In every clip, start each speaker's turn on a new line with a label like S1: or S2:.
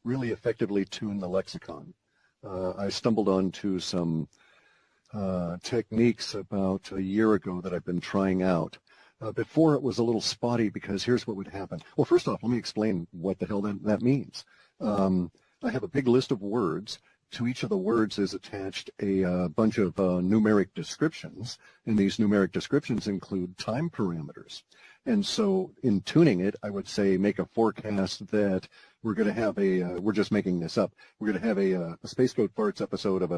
S1: really effectively tune the lexicon. I stumbled onto some techniques about a year ago that I've been trying out. Before it was a little spotty because here's what would happen. Well, first off, let me explain what the hell that means. I have a big list of words. To each of the words is attached a bunch of numeric descriptions, and these numeric descriptions include time parameters. And so in tuning it, I would say make a forecast that we're going to have we're just making this up, we're going to have a Space Goat Farts episode of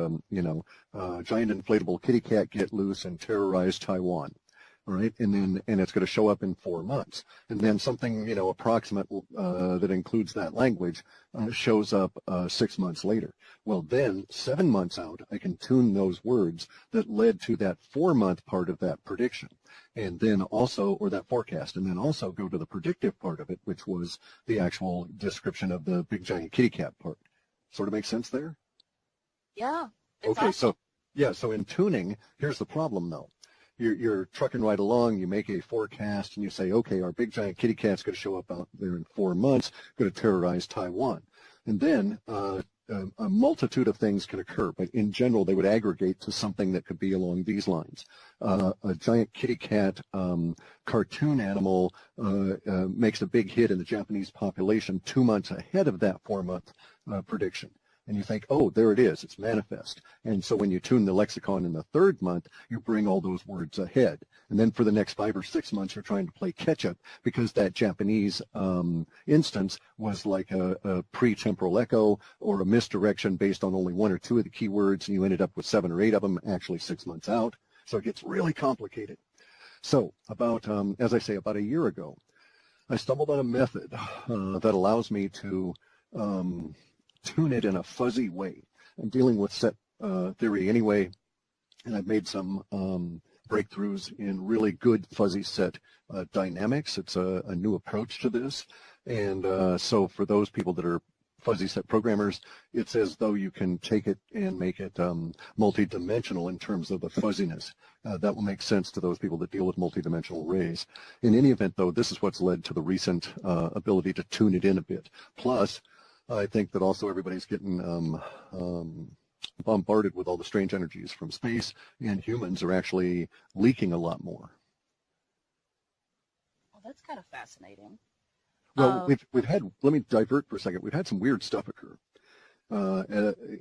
S1: giant inflatable kitty cat get loose and terrorize Taiwan. All right, and it's going to show up in 4 months, and then something approximate that includes that language shows up 6 months later. Well, then 7 months out, I can tune those words that led to that 4-month part of that prediction, and then also or that forecast, and then also go to the predictive part of it, which was the actual description of the big giant kitty cat part. Sort of makes sense there?
S2: Yeah.
S1: Okay,
S2: awesome.
S1: so in tuning, here's the problem though. You're trucking right along, you make a forecast, and you say, okay, our big giant kitty cat's going to show up out there in 4 months, going to terrorize Taiwan. And then a multitude of things can occur, but in general, they would aggregate to something that could be along these lines. A giant kitty cat cartoon animal makes a big hit in the Japanese population 2 months ahead of that 4-month prediction. And you think, oh, there it is, it's manifest. And so when you tune the lexicon in the 3rd month, you bring all those words ahead. And then for the next 5 or 6 months, you're trying to play catch-up because that Japanese instance was like a pre-temporal echo or a misdirection based on only 1 or 2 of the keywords, and you ended up with 7 or 8 of them actually 6 months out. So it gets really complicated. So about, as I say, about a year ago, I stumbled on a method that allows me to tune it in a fuzzy way. I'm dealing with set theory anyway, and I've made some breakthroughs in really good fuzzy set dynamics. It's a new approach to this, and so for those people that are fuzzy set programmers, it's as though you can take it and make it multi-dimensional in terms of the fuzziness. That will make sense to those people that deal with multi-dimensional arrays. In any event, though, this is what's led to the recent ability to tune it in a bit. Plus, I think that also everybody's getting bombarded with all the strange energies from space, and humans are actually leaking a lot more.
S2: Well, that's kind of fascinating.
S1: Well, we've had, let me divert for a second, we've had some weird stuff occur.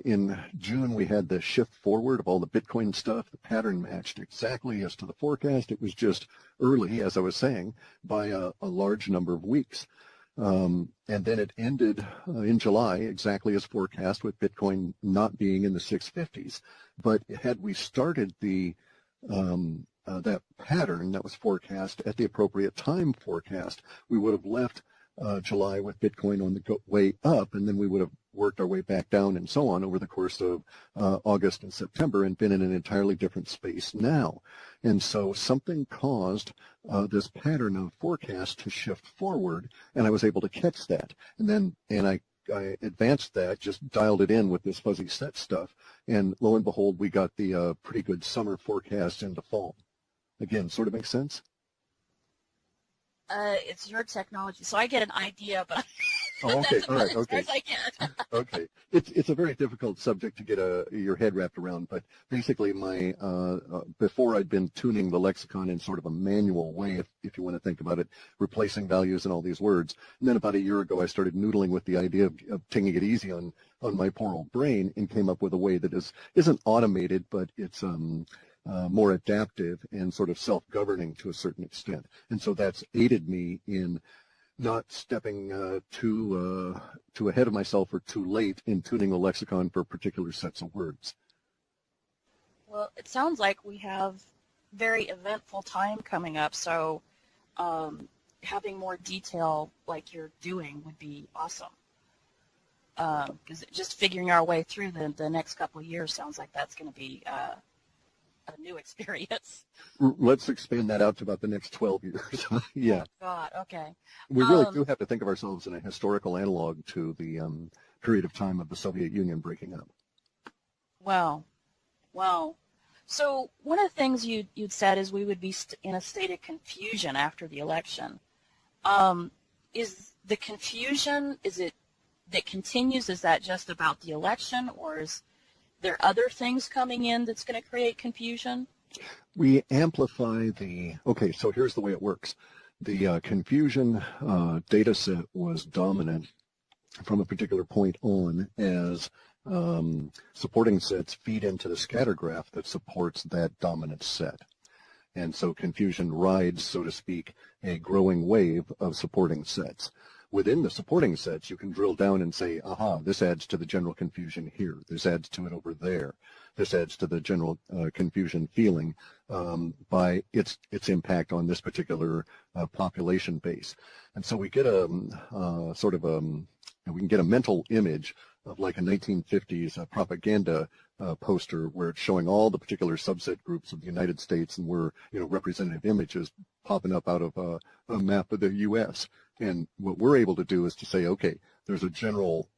S1: In June, we had the shift forward of all the Bitcoin stuff. The pattern matched exactly as to the forecast. It was just early, as I was saying, by a large number of weeks. And then it ended in July exactly as forecast, with Bitcoin not being in the 650s. But had we started the that pattern that was forecast at the appropriate time forecast, we would have left July with Bitcoin on the way up, and then we would have worked our way back down and so on over the course of August and September, and been in an entirely different space now. And so something caused this pattern of forecast to shift forward, and I was able to catch that. And I advanced that, just dialed it in with this fuzzy set stuff, and lo and behold, we got the pretty good summer forecast into fall. Again, sort of makes sense?
S2: It's your technology, so I get an idea, but
S1: oh, okay, all right, okay.
S2: As I get.
S1: Okay, it's a very difficult subject to get your head wrapped around, but basically my before I'd been tuning the lexicon in sort of a manual way, if you want to think about it, replacing values and all these words. And then about a year ago, I started noodling with the idea of taking it easy on my poor old brain, and came up with a way that isn't automated, but it's more adaptive and sort of self-governing to a certain extent. And so that's aided me in not stepping too ahead of myself or too late in tuning the lexicon for particular sets of words.
S2: Well, it sounds like we have very eventful time coming up, so having more detail like you're doing would be awesome. Because just figuring our way through the next couple of years sounds like that's going to be a new experience.
S1: Let's expand that out to about the next 12 years. Yeah.
S2: Oh, God, okay.
S1: We really do have to think of ourselves in a historical analog to the period of time of the Soviet Union breaking up.
S2: Wow. So one of the things you'd said is we would be in a state of confusion after the election. Is the confusion, is it that continues? Is that just about the election, or is there other things coming in that's going to create confusion?
S1: We amplify okay, so here's the way it works. The confusion data set was dominant from a particular point on as supporting sets feed into the scatter graph that supports that dominant set. And so confusion rides, so to speak, a growing wave of supporting sets. Within the supporting sets, you can drill down and say, aha, this adds to the general confusion here. This adds to it over there. This adds to the general confusion feeling by its impact on this particular population base. And so we get a we can get a mental image of like a 1950s propaganda poster where it's showing all the particular subset groups of the United States, and where, you know, representative images popping up out of a map of the U.S. And what we're able to do is to say, okay, there's a general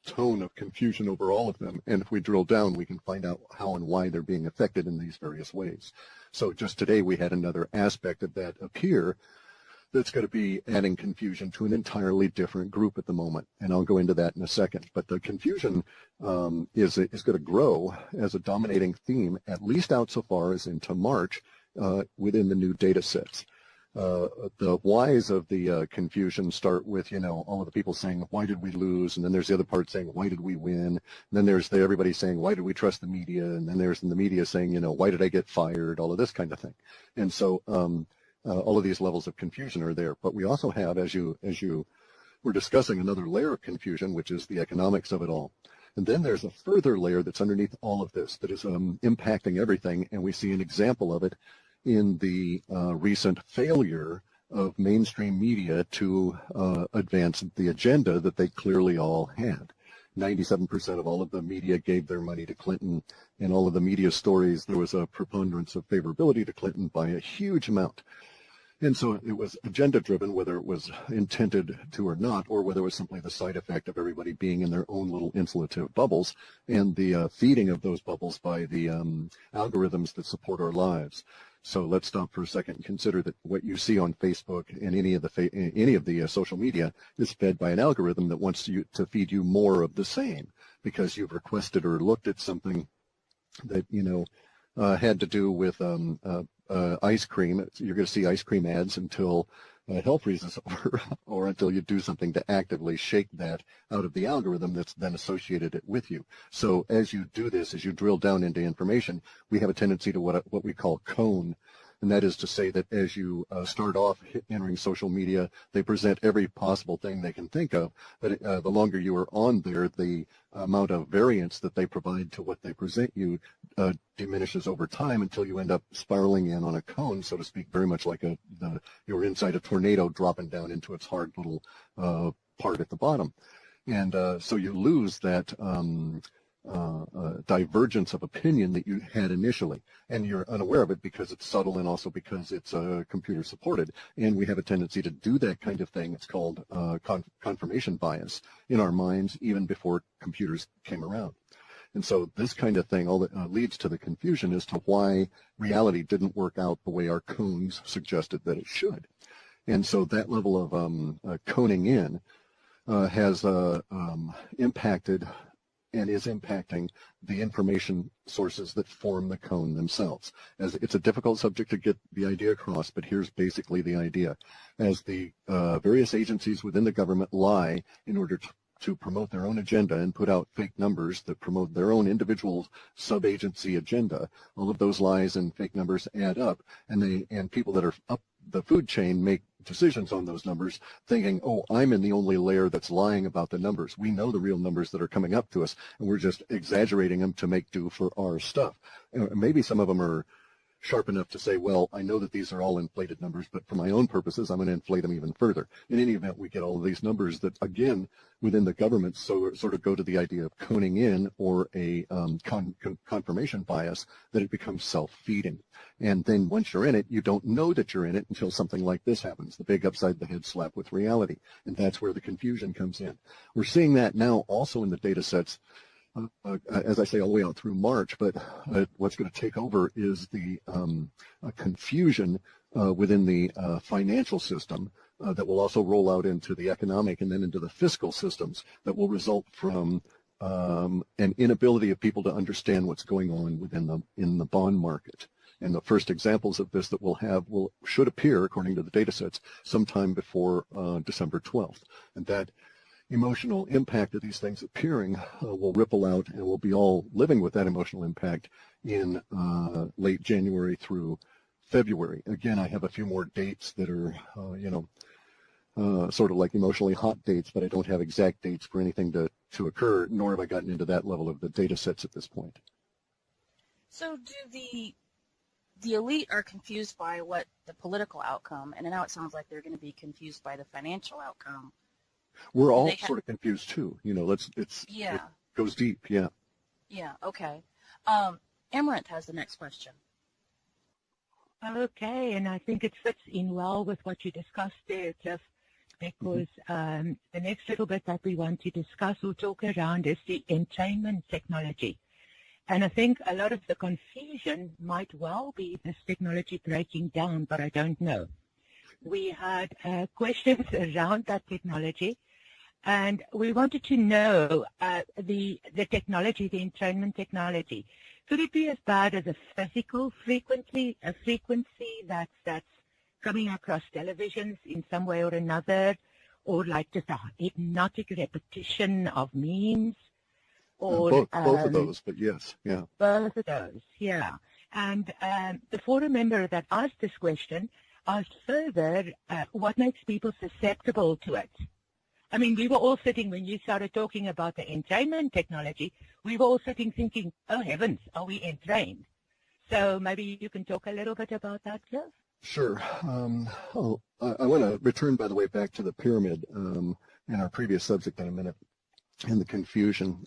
S1: tone of confusion over all of them, and if we drill down, we can find out how and why they're being affected in these various ways. So just today we had another aspect of that appear that's going to be adding confusion to an entirely different group at the moment, and I'll go into that in a second. But the confusion is going to grow as a dominating theme, at least out so far as into March, within the new data sets. The whys of the confusion start with, you know, all of the people saying, why did we lose? And then there's the other part saying, why did we win? And then there's everybody saying, why did we trust the media? And then there's the media saying, you know, why did I get fired? All of this kind of thing. And so all of these levels of confusion are there. But we also have, as you were discussing, another layer of confusion, which is the economics of it all. And then there's a further layer that's underneath all of this that is impacting everything, and we see an example of it in the recent failure of mainstream media to advance the agenda that they clearly all had. 97% of all of the media gave their money to Clinton, and all of the media stories, there was a preponderance of favorability to Clinton by a huge amount. And so it was agenda-driven, whether it was intended to or not, or whether it was simply the side effect of everybody being in their own little insulative bubbles, and the feeding of those bubbles by the algorithms that support our lives. So let's stop for a second and consider that what you see on Facebook and any of the social media is fed by an algorithm that wants you to feed you more of the same, because you've requested or looked at something that, you know, had to do with ice cream. You're going to see ice cream ads until hell freezes over, or until you do something to actively shake that out of the algorithm that's then associated it with you. So as you do this, as you drill down into information, we have a tendency to what we call cone. And that is to say that as you start off entering social media, they present every possible thing they can think of. But the longer you are on there, the amount of variance that they provide to what they present you diminishes over time, until you end up spiraling in on a cone, so to speak, very much like you're inside a tornado dropping down into its hard little part at the bottom. And so you lose that divergence of opinion that you had initially, and you're unaware of it because it's subtle, and also because it's computer supported. And we have a tendency to do that kind of thing. It's called confirmation bias in our minds, even before computers came around. And so this kind of thing all that leads to the confusion as to why reality didn't work out the way our cones suggested that it should. And so that level of coning in has impacted and is impacting the information sources that form the cone themselves. As it's a difficult subject to get the idea across, but here's basically the idea. As the various agencies within the government lie in order to promote their own agenda and put out fake numbers that promote their own individual sub-agency agenda, all of those lies and fake numbers add up, and people that are up the food chain make decisions on those numbers, thinking, oh, I'm in the only layer that's lying about the numbers. We know the real numbers that are coming up to us, and we're just exaggerating them to make do for our stuff. And maybe some of them are sharp enough to say, well, I know that these are all inflated numbers, but for my own purposes, I'm going to inflate them even further. In any event, we get all of these numbers that, again, within the government, sort of go to the idea of coning in, or a confirmation bias, that it becomes self-feeding. And then once you're in it, you don't know that you're in it until something like this happens, the big upside-the-head slap with reality. And that's where the confusion comes in. We're seeing that now also in the data sets, as I say, all the way out through March, but what's going to take over is the confusion within the financial system that will also roll out into the economic and then into the fiscal systems that will result from an inability of people to understand what's going on in the bond market. And the first examples of this that we'll have should appear, according to the data sets, sometime before December 12th. And that emotional impact of these things appearing will ripple out, and we'll be all living with that emotional impact in late January through February. Again, I have a few more dates that are, sort of like emotionally hot dates, but I don't have exact dates for anything to occur, nor have I gotten into that level of the data sets at this point.
S2: So do the elite are confused by what the political outcome, and now it sounds like they're going to be confused by the financial outcome.
S1: We're all sort of confused too.
S2: Yeah.
S1: It goes deep. Yeah.
S2: Yeah. Okay. Amaranth has the next question.
S3: Okay, and I think it fits in well with what you discussed there, Clif, because the next little bit that we want to discuss or talk around is the entrainment technology. And I think a lot of the confusion might well be this technology breaking down, but I don't know. We had questions around that technology, and we wanted to know the technology, the entrainment technology. Could it be as bad as a physical frequency that's coming across televisions in some way or another, or like just a hypnotic repetition of memes? Or
S1: both of those, but yes, yeah.
S3: Both of those, yeah. And the forum member that asked this question asked further, what makes people susceptible to it? I mean, we were all sitting, when you started talking about the entrainment technology, we were all sitting thinking, oh heavens, are we entrained? So maybe you can talk a little bit about that, Clif?
S1: Sure. I want to return, by the way, back to the pyramid in our previous subject in a minute, and the confusion.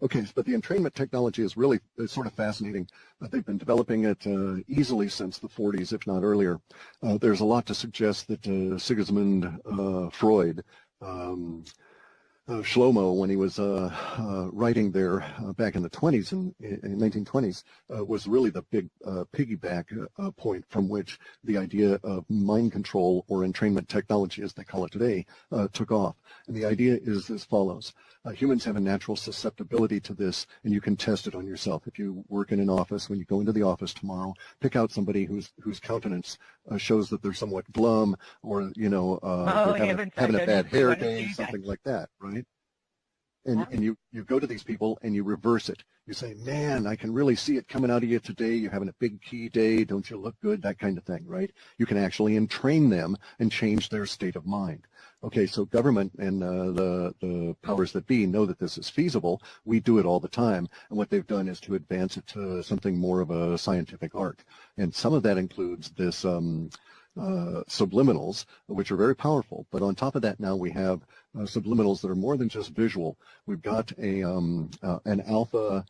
S1: Okay, but the entrainment technology is really sort of fascinating. They've been developing it easily since the 40s, if not earlier. There's a lot to suggest that Sigmund Freud, Shlomo, when he was writing there back in the 20s, in 1920s, was really the big piggyback point from which the idea of mind control or entrainment technology, as they call it today, took off. And the idea is as follows. Humans have a natural susceptibility to this, and you can test it on yourself. If you work in an office, when you go into the office tomorrow, pick out somebody whose countenance shows that they're somewhat glum, or they're having a bad hair day, something like that, right? And you go to these people and you reverse it. You say, man, I can really see it coming out of you today. You're having a big key day. Don't you look good? That kind of thing, right? You can actually entrain them and change their state of mind. Okay, so government and the powers that be know that this is feasible. We do it all the time. And what they've done is to advance it to something more of a scientific art. And some of that includes this subliminals, which are very powerful. But on top of that, now we have subliminals that are more than just visual. We've got an alpha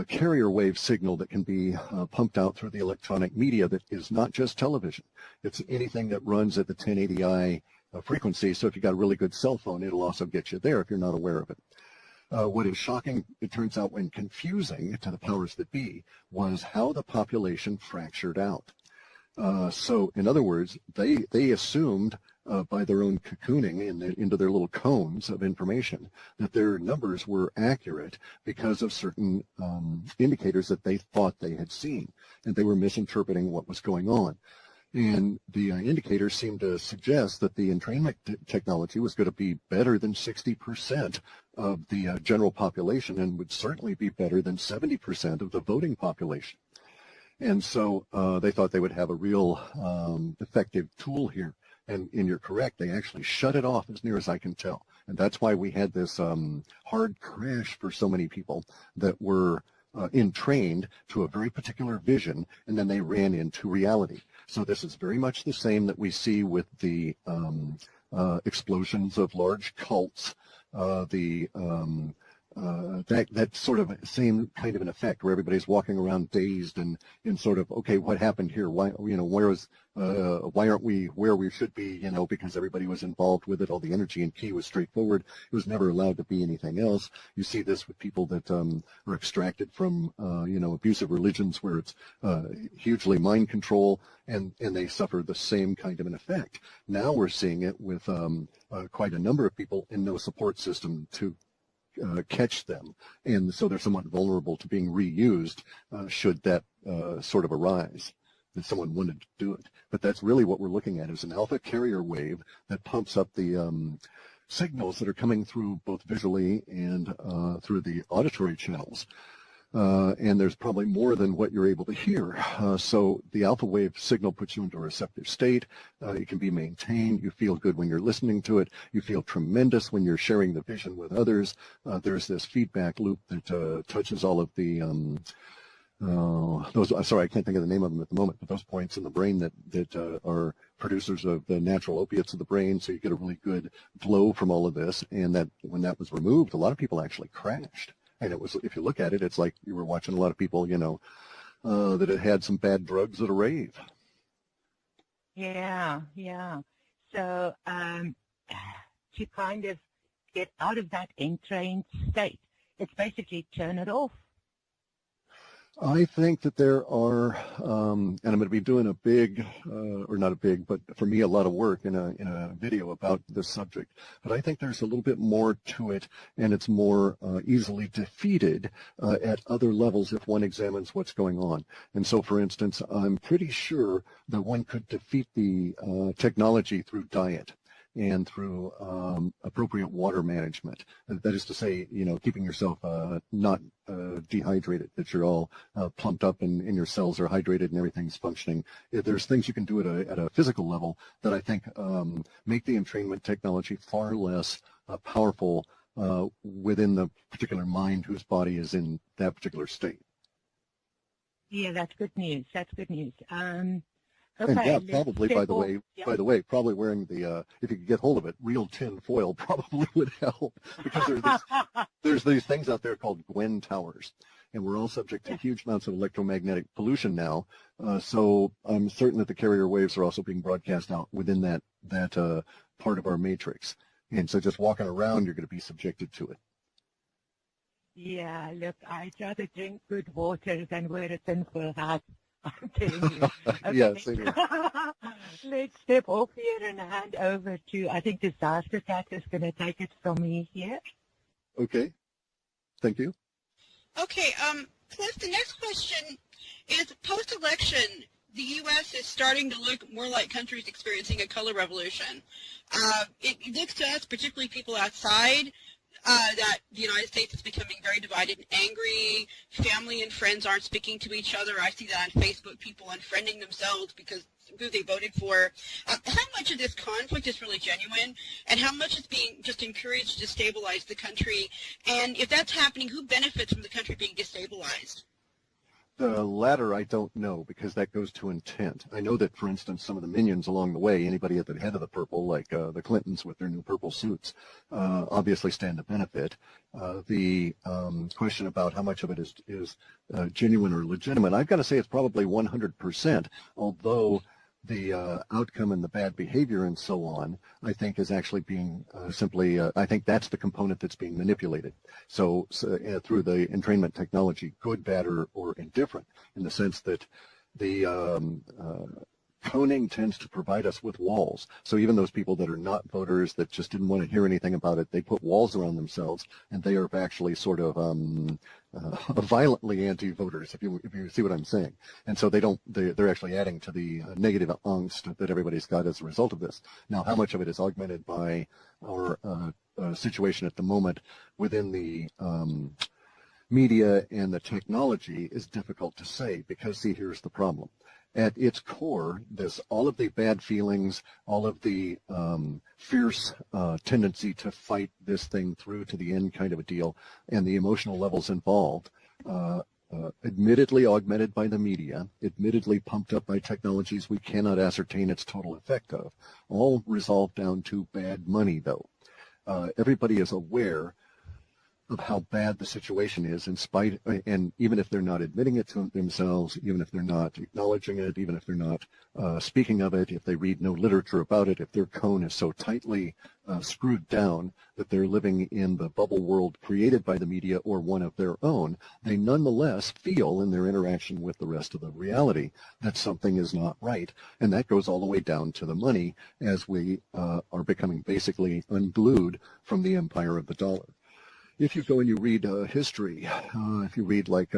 S1: carrier wave signal that can be pumped out through the electronic media that is not just television. It's anything that runs at the 1080i frequency. So if you've got a really good cell phone, it'll also get you there if you're not aware of it. What is shocking, it turns out, when confusing to the powers that be, was how the population fractured out. So, in other words, they assumed by their own cocooning into their little cones of information that their numbers were accurate because of certain indicators that they thought they had seen, and they were misinterpreting what was going on. And the indicators seemed to suggest that the entrainment technology was going to be better than 60% of the general population, and would certainly be better than 70% of the voting population. And so they thought they would have a real effective tool here. And you're correct, they actually shut it off as near as I can tell. And that's why we had this hard crash for so many people that were entrained to a very particular vision, and then they ran into reality. So this is very much the same that we see with the explosions of large cults, the that sort of same kind of an effect where everybody's walking around dazed and sort of, okay, what happened here? Why, why aren't we where we should be, because everybody was involved with it. All the energy and key was straightforward. It was never allowed to be anything else. You see this with people that are extracted from, abusive religions where it's hugely mind control, and they suffer the same kind of an effect. Now we're seeing it with quite a number of people in no support system to catch them, and so they're somewhat vulnerable to being reused should that sort of arise, that someone wanted to do it. But that's really what we're looking at, is an alpha carrier wave that pumps up the signals that are coming through both visually and through the auditory channels. And there's probably more than what you're able to hear. So the alpha wave signal puts you into a receptive state. It can be maintained. You feel good when you're listening to it. You feel tremendous when you're sharing the vision with others. There's this feedback loop that touches all of the sorry, I can't think of the name of them at the moment, but those points in the brain that are producers of the natural opiates of the brain. So you get a really good flow from all of this. And that when that was removed, a lot of people actually crashed. And it was, if you look at it, it's like you were watching a lot of people, that had some bad drugs at a rave.
S3: Yeah. So to kind of get out of that entrained state, it's basically turn it off.
S1: I think that there are, and I'm going to be doing a big, or not a big, but for me a lot of work in a video about this subject. But I think there's a little bit more to it, and it's more easily defeated at other levels if one examines what's going on. And so, for instance, I'm pretty sure that one could defeat the technology through diet and through appropriate water management. That is to say, keeping yourself not dehydrated, that you're all plumped up and your cells are hydrated and everything's functioning. There's things you can do at a physical level that I think make the entrainment technology far less powerful within the particular mind whose body is in that particular state.
S3: Yeah, that's good news.
S1: Okay, and yeah, probably, by the way, probably wearing the, if you could get hold of it, real tin foil probably would help, because there's these things out there called Gwen towers, and we're all subject to huge amounts of electromagnetic pollution now. So I'm certain that the carrier waves are also being broadcast out within that part of our matrix. And so just walking around, you're going to be subjected to it.
S3: Yeah, look, I'd rather drink good water than wear a tinfoil hat. I'm telling you. Okay.
S1: Yeah, same here.
S3: Let's step off here and hand over to, I think Disaster Cat is going to take it from me here.
S1: Okay. Thank you.
S4: Okay, Clif, the next question is, post-election, the U.S. is starting to look more like countries experiencing a color revolution. It looks to us, particularly people outside, that the United States is becoming very divided and angry. Family and friends aren't speaking to each other. I see that on Facebook, people unfriending themselves because who they voted for. How much of this conflict is really genuine, and how much is being just encouraged to destabilize the country? And if that's happening, who benefits from the country being destabilized?
S1: The latter I don't know, because that goes to intent. I know that, for instance, some of the minions along the way, anybody at the head of the purple, like the Clintons with their new purple suits, obviously stand to benefit. The question about how much of it is genuine or legitimate, I've got to say it's probably 100%, although the outcome and the bad behavior and so on, I think, is actually being simply, I think that's the component that's being manipulated. So through the entrainment technology, good, bad, or indifferent, in the sense that the coning tends to provide us with walls. So even those people that are not voters, that just didn't want to hear anything about it, they put walls around themselves, and they are actually sort of violently anti-voters, if you see what I'm saying. And so they're actually adding to the negative angst that everybody's got as a result of this. Now, how much of it is augmented by our situation at the moment within the media and the technology is difficult to say, because, see, here's the problem. At its core, all of the bad feelings, all of the fierce tendency to fight this thing through to the end kind of a deal, and the emotional levels involved, admittedly augmented by the media, admittedly pumped up by technologies we cannot ascertain its total effect of, all resolve down to bad money, though. Everybody is aware of how bad the situation is, in spite, and even if they're not admitting it to themselves, even if they're not acknowledging it, even if they're not speaking of it, if they read no literature about it, if their cone is so tightly screwed down that they're living in the bubble world created by the media or one of their own, they nonetheless feel in their interaction with the rest of the reality that something is not right. And that goes all the way down to the money as we are becoming basically unglued from the empire of the dollar. If you go and you read history, if you read like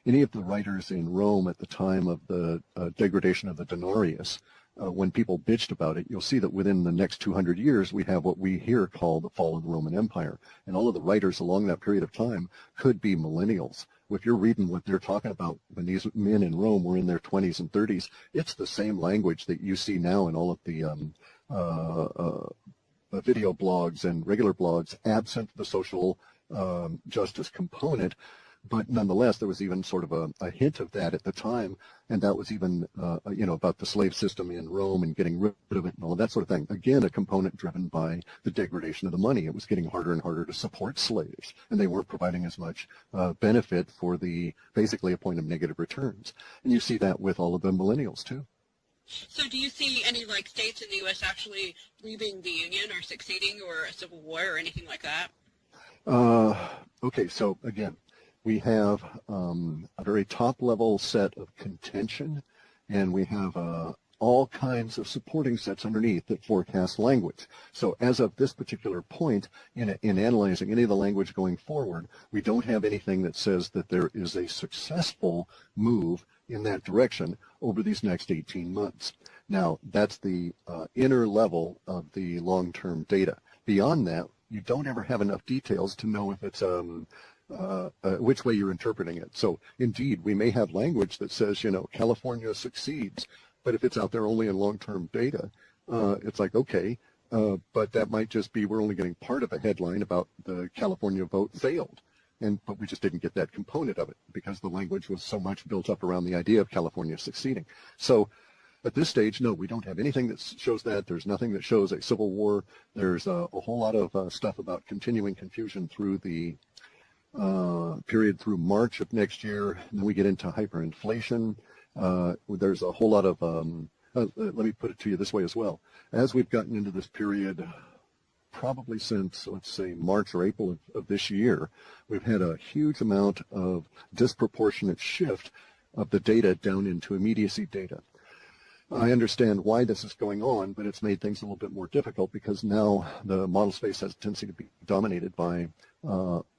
S1: any of the writers in Rome at the time of the degradation of the denarius, when people bitched about it, you'll see that within the next 200 years, we have what we here call the fall of the Roman Empire. And all of the writers along that period of time could be millennials. If you're reading what they're talking about when these men in Rome were in their 20s and 30s, it's the same language that you see now in all of the video blogs and regular blogs, absent the social justice component. But nonetheless, there was even sort of a hint of that at the time, and that was even, about the slave system in Rome and getting rid of it and all of that sort of thing. Again, a component driven by the degradation of the money. It was getting harder and harder to support slaves, and they weren't providing as much benefit for basically a point of negative returns. And you see that with all of the millennials, too.
S4: So do you see any states in the U.S. actually leaving the Union or succeeding or a civil war or anything like that?
S1: Okay, so again, we have a very top-level set of contention, and we have all kinds of supporting sets underneath that forecast language. So as of this particular point, in analyzing any of the language going forward, we don't have anything that says that there is a successful move in that direction over these next 18 months. Now, that's the inner level of the long-term data. Beyond that, you don't ever have enough details to know if it's which way you're interpreting it. So indeed, we may have language that says, California succeeds, but if it's out there only in long-term data, it's like, okay, but that might just be we're only getting part of a headline about the California vote failed. But we just didn't get that component of it because the language was so much built up around the idea of California succeeding. So at this stage, no, we don't have anything that shows that. There's nothing that shows a civil war. There's a whole lot of stuff about continuing confusion through the period through March of next year. And then we get into hyperinflation. There's a whole lot of, let me put it to you this way as well. As we've gotten into this period, probably since, let's say, March or April of this year, we've had a huge amount of disproportionate shift of the data down into immediacy data. I understand why this is going on, but it's made things a little bit more difficult because now the model space has a tendency to be dominated by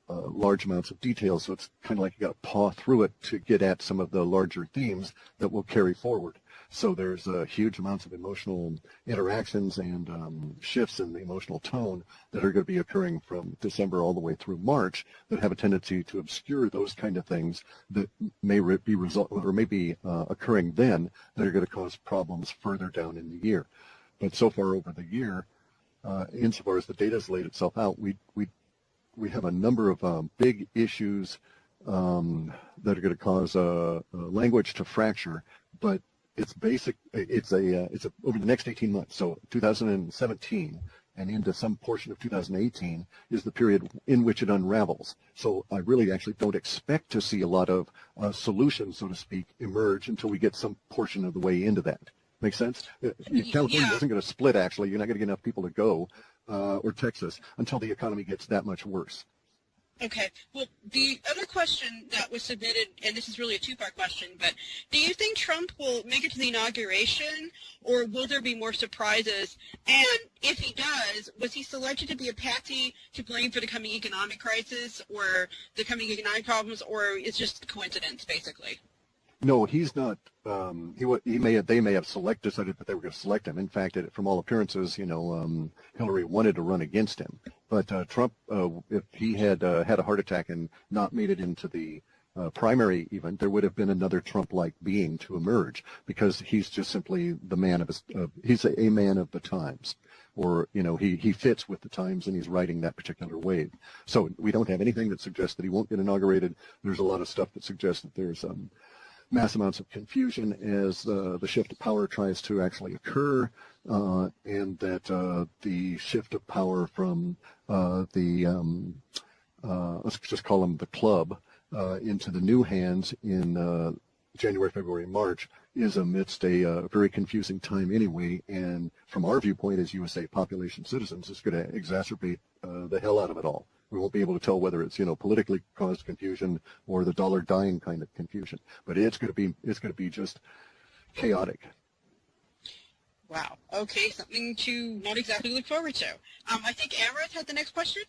S1: large amounts of detail, so it's kind of like you got to paw through it to get at some of the larger themes that will carry forward. So there's huge amounts of emotional interactions and shifts in the emotional tone that are going to be occurring from December all the way through March that have a tendency to obscure those kind of things that may be occurring then that are going to cause problems further down in the year. But so far over the year, insofar as the data has laid itself out, we have a number of big issues that are going to cause language to fracture, but it's over the next 18 months. So 2017 and into some portion of 2018 is the period in which it unravels. So I really actually don't expect to see a lot of solutions, so to speak, emerge until we get some portion of the way into that. Make sense? California isn't going to split, actually. You're not going to get enough people to go, or Texas, until the economy gets that much worse.
S4: Okay. Well, the other question that was submitted, and this is really a two-part question, but do you think Trump will make it to the inauguration, or will there be more surprises? And if he does, was he selected to be a patsy to blame for the coming economic crisis or the coming economic problems, or it's just coincidence, basically?
S1: No, he's not. They may have decided that they were going to select him. In fact, from all appearances, Hillary wanted to run against him. But Trump, if he had had a heart attack and not made it into the primary even, there would have been another Trump-like being to emerge because he's just simply the man of he's a man of the times. Or, he fits with the times and he's riding that particular wave. So we don't have anything that suggests that he won't get inaugurated. There's a lot of stuff that suggests that there's mass amounts of confusion as the shift of power tries to actually occur, and that the shift of power from let's just call them the club, into the new hands in January, February, March is amidst a very confusing time anyway. And from our viewpoint as USA population citizens, it's going to exacerbate the hell out of it all. We won't be able to tell whether it's, politically caused confusion or the dollar dying kind of confusion. But it's going to be just chaotic.
S4: Wow. Okay, something to not exactly look forward to. I think Amrit had the next question.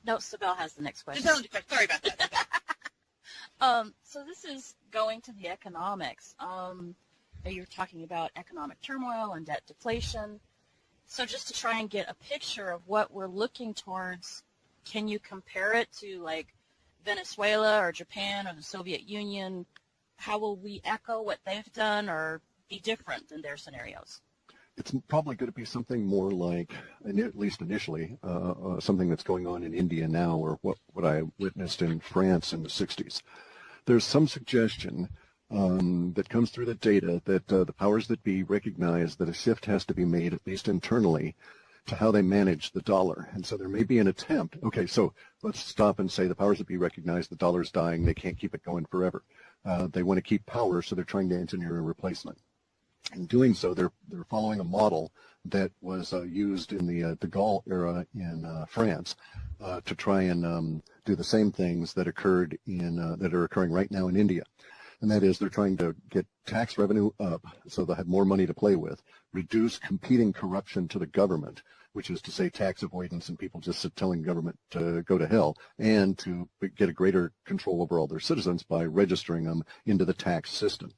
S2: No, Sibel has the next question.
S4: Sorry about that.
S2: So this is going to the economics. You're talking about economic turmoil and debt deflation. So just to try and get a picture of what we're looking towards, can you compare it to like Venezuela or Japan or the Soviet Union? How will we echo what they've done or be different than their scenarios?
S1: It's probably going to be something more like, at least initially, something that's going on in India now, or what I witnessed in France in the 60s. There's some suggestion that comes through the data that the powers that be recognize that a shift has to be made, at least internally, to how they manage the dollar. And so there may be an attempt. Okay, so let's stop and say the powers that be recognize the dollar's dying. They can't keep it going forever. They want to keep power, so they're trying to engineer a replacement. In doing so, they're following a model that was used in the de Gaulle era in France to try and do the same things that occurred that are occurring right now in India. And that is, they're trying to get tax revenue up so they'll have more money to play with, reduce competing corruption to the government, which is to say tax avoidance and people just telling government to go to hell, and to get a greater control over all their citizens by registering them into the tax system.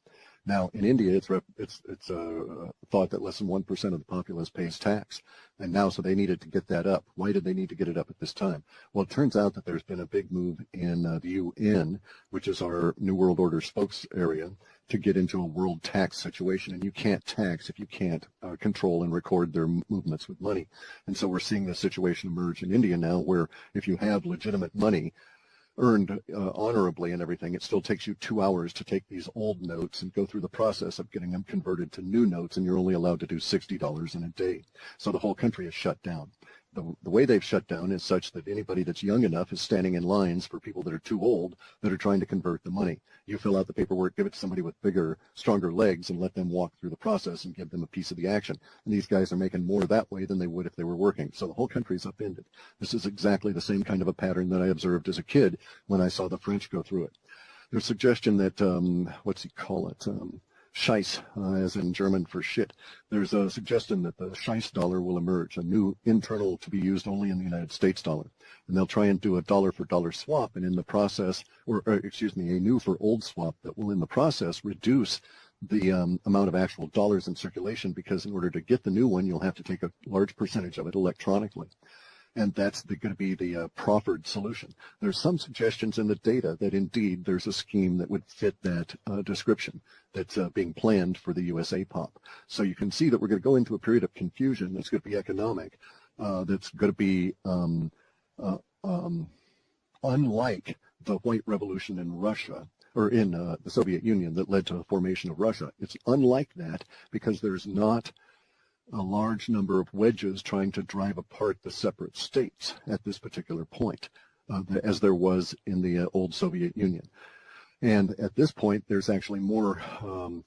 S1: Now, in India, it's thought that less than 1% of the populace pays tax. And now, so they needed to get that up. Why did they need to get it up at this time? Well, it turns out that there's been a big move in the UN, which is our New World Order spokes area, to get into a world tax situation. And you can't tax if you can't control and record their movements with money. And so we're seeing this situation emerge in India now, where if you have legitimate money, earned honorably and everything, it still takes you 2 hours to take these old notes and go through the process of getting them converted to new notes, and you're only allowed to do $60 in a day. So the whole country is shut down. The way they've shut down is such that anybody that's young enough is standing in lines for people that are too old that are trying to convert the money. You fill out the paperwork, give it to somebody with bigger, stronger legs, and let them walk through the process and give them a piece of the action. And these guys are making more that way than they would if they were working. So the whole country is upended. This is exactly the same kind of a pattern that I observed as a kid when I saw the French go through it. There's a suggestion that, what's he call it? Scheiss, as in German for shit. There's a suggestion that the Scheiss dollar will emerge, a new internal to be used only in the United States dollar. And they'll try and do a dollar for dollar swap, and in the process, a new for old swap that will in the process reduce the amount of actual dollars in circulation, because in order to get the new one, you'll have to take a large percentage of it electronically. And that's going to be the proffered solution. There's some suggestions in the data that indeed there's a scheme that would fit that description that's being planned for the USA POP. So you can see that we're going to go into a period of confusion that's going to be economic, that's going to be unlike the White Revolution in Russia, or in the Soviet Union, that led to the formation of Russia. It's unlike that because there's not a large number of wedges trying to drive apart the separate states at this particular point, as there was in the old Soviet Union. And at this point, there's actually more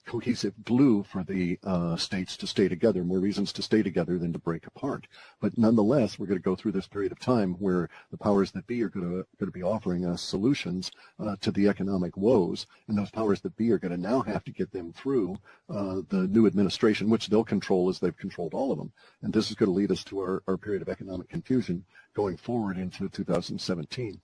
S1: cohesive glue for the states to stay together, more reasons to stay together than to break apart. But nonetheless, we're going to go through this period of time where the powers that be are going to be offering us solutions to the economic woes, and those powers that be are going to now have to get them through the new administration, which they'll control as they've controlled all of them. And this is going to lead us to our period of economic confusion going forward into 2017.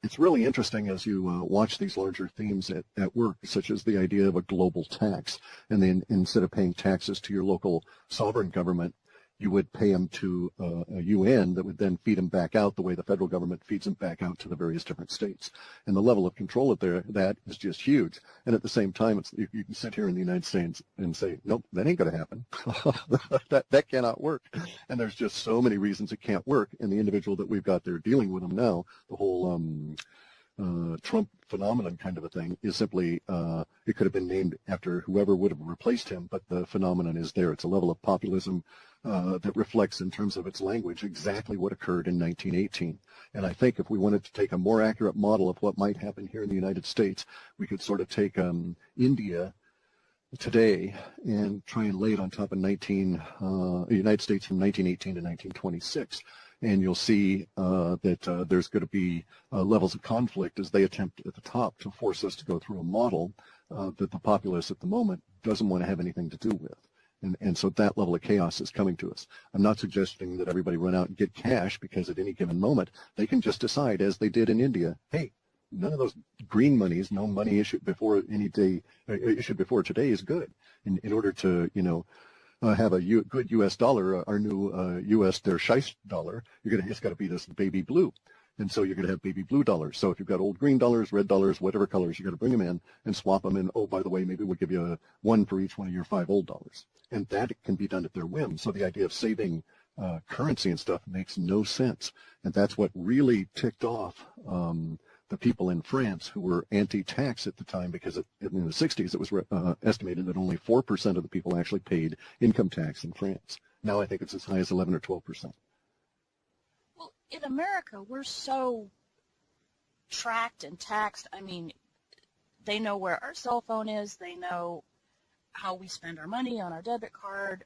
S1: It's really interesting as you watch these larger themes at work, such as the idea of a global tax. And then instead of paying taxes to your local sovereign government, you would pay them to a UN that would then feed them back out the way the federal government feeds them back out to the various different states. And the level of control of that is just huge. And at the same time, you can sit here in the United States and say, nope, that ain't going to happen. that cannot work. And there's just so many reasons it can't work. And the individual that we've got there dealing with them now, the whole Trump phenomenon kind of a thing is simply, it could have been named after whoever would have replaced him, but the phenomenon is there. It's a level of populism that reflects in terms of its language exactly what occurred in 1918. And I think if we wanted to take a more accurate model of what might happen here in the United States, we could sort of take India today and try and lay it on top of the United States from 1918 to 1926. And you'll see that there's going to be levels of conflict as they attempt at the top to force us to go through a model that the populace at the moment doesn't want to have anything to do with. And so that level of chaos is coming to us. I'm not suggesting that everybody run out and get cash, because at any given moment they can just decide, as they did in India, hey, none of those green monies, no money issued before any day, issued before today is good. In order to, have a good U.S. dollar, our new U.S. der Scheiß dollar, it's got to be this baby blue. And so you're going to have baby blue dollars. So if you've got old green dollars, red dollars, whatever colors, you got to bring them in and swap them. And, oh, by the way, maybe we'll give you one for each one of your 5 old dollars. And that can be done at their whim. So the idea of saving currency and stuff makes no sense. And that's what really ticked off the people in France who were anti-tax at the time, because in the 60s it was estimated that only 4% of the people actually paid income tax in France. Now I think it's as high as 11 or 12%.
S2: Well, in America, we're so tracked and taxed. I mean, they know where our cell phone is. They know how we spend our money on our debit card.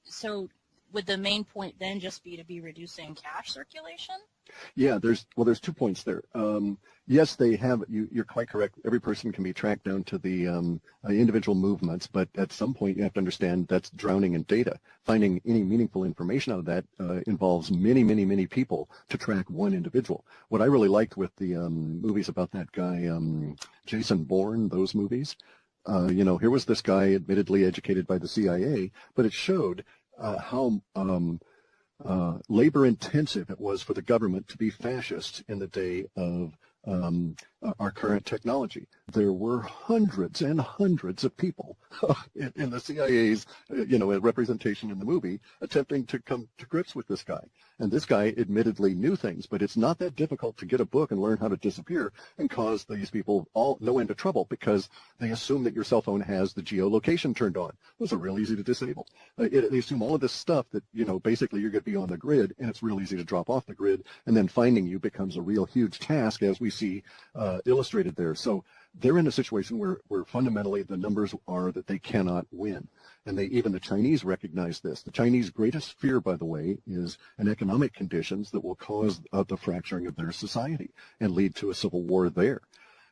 S2: So would the main point then just be to be reducing cash circulation?
S1: Yeah, there's 2 points there. Yes, they have. You're quite correct. Every person can be tracked down to the individual movements, but at some point you have to understand that's drowning in data. Finding any meaningful information out of that involves many, many, many people to track one individual. What I really liked with the movies about that guy, Jason Bourne, those movies, here was this guy admittedly educated by the CIA, but it showed how labor-intensive it was for the government to be fascist in the day of our current technology. There were hundreds and hundreds of people in the CIA's, representation in the movie attempting to come to grips with this guy. And this guy admittedly knew things, but it's not that difficult to get a book and learn how to disappear and cause these people no end of trouble, because they assume that your cell phone has the geolocation turned on. Those are real easy to disable. They assume all of this stuff that, basically you're going to be on the grid, and it's real easy to drop off the grid, and then finding you becomes a real huge task, as we see illustrated there. So they're in a situation where fundamentally the numbers are that they cannot win. And even the Chinese recognize this. The Chinese' greatest fear, by the way, is an economic conditions that will cause the fracturing of their society and lead to a civil war there.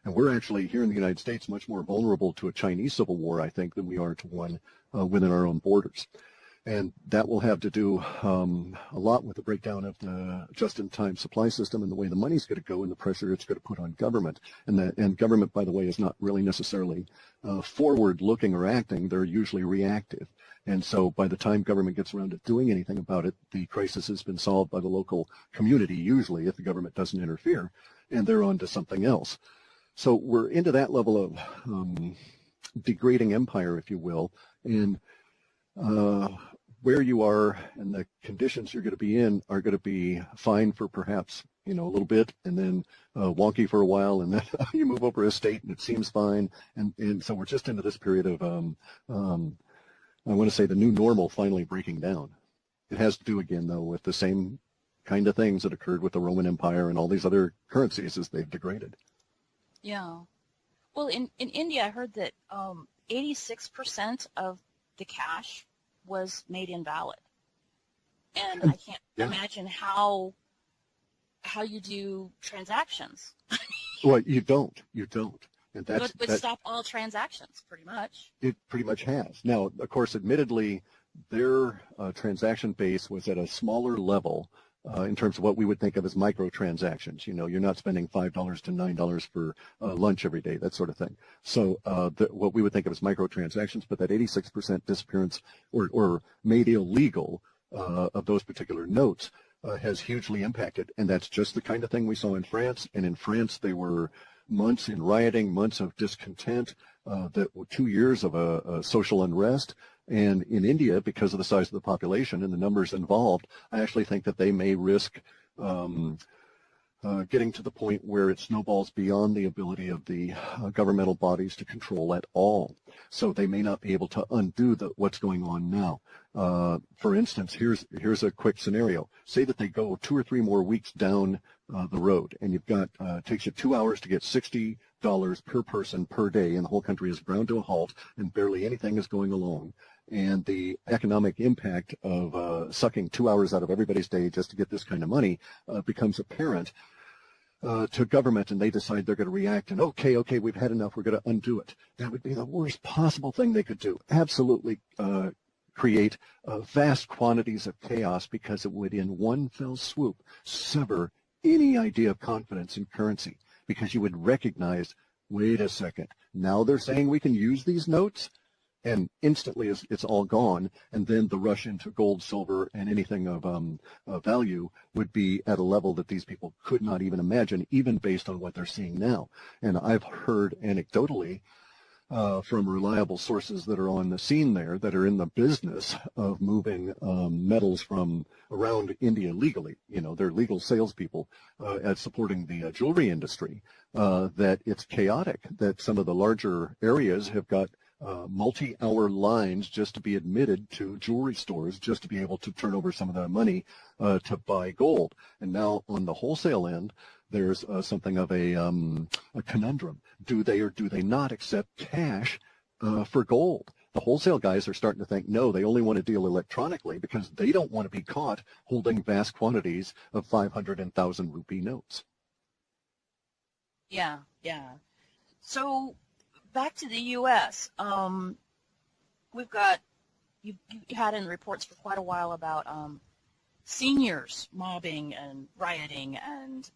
S1: And we're actually, here in the United States, much more vulnerable to a Chinese civil war, I think, than we are to one within our own borders. And that will have to do a lot with the breakdown of the just-in-time supply system and the way the money's going to go and the pressure it's going to put on government. And government, by the way, is not really necessarily forward-looking or acting. They're usually reactive. And so by the time government gets around to doing anything about it, the crisis has been solved by the local community, usually, if the government doesn't interfere, and they're on to something else. So we're into that level of degrading empire, if you will, and where you are and the conditions you're going to be in are going to be fine for perhaps, a little bit, and then wonky for a while, and then you move over a state and it seems fine. And so we're just into this period of, I want to say, the new normal finally breaking down. It has to do, again, though, with the same kind of things that occurred with the Roman Empire and all these other currencies as they've degraded.
S2: Yeah. Well, in India, I heard that 86% of the cash was made invalid, and I can't imagine how you do transactions.
S1: Well, you don't, and
S2: It would stop all transactions, pretty much. It
S1: pretty much has. Now, of course, admittedly, their transaction base was at a smaller level in terms of what we would think of as microtransactions. You're not spending $5 to $9 for lunch every day, that sort of thing. So what we would think of as microtransactions, but that 86% disappearance or made illegal of those particular notes has hugely impacted. And that's just the kind of thing we saw in France. And in France, they were months in rioting, months of discontent, 2 years of a social unrest. And in India, because of the size of the population and the numbers involved, I actually think that they may risk getting to the point where it snowballs beyond the ability of the governmental bodies to control at all. So they may not be able to undo what's going on now. For instance, here's a quick scenario. Say that they go 2 or 3 more weeks down the road, and you've got takes you 2 hours to get $60 per person per day, and the whole country is ground to a halt, and barely anything is going along. And the economic impact of sucking 2 hours out of everybody's day just to get this kind of money becomes apparent to government, and they decide they're going to react and, okay, we've had enough, we're going to undo it. That would be the worst possible thing they could do. Absolutely create vast quantities of chaos, because it would in one fell swoop sever any idea of confidence in currency, because you would recognize, wait a second, now they're saying we can use these notes, and instantly it's all gone, and then the rush into gold, silver, and anything of value would be at a level that these people could not even imagine, even based on what they're seeing now. And I've heard anecdotally from reliable sources that are on the scene there, that are in the business of moving metals from around India legally. You know, they're legal salespeople at supporting the jewelry industry, that it's chaotic, that some of the larger areas have got multi-hour lines just to be admitted to jewelry stores, just to be able to turn over some of that money to buy gold. And now on the wholesale end, there's something of a conundrum. Do they or do they not accept cash for gold? The wholesale guys are starting to think, no, they only want to deal electronically, because they don't want to be caught holding vast quantities of 500 and 1,000 rupee notes.
S2: Yeah. So back to the U.S. We've got, you had in reports for quite a while about seniors mobbing and rioting, and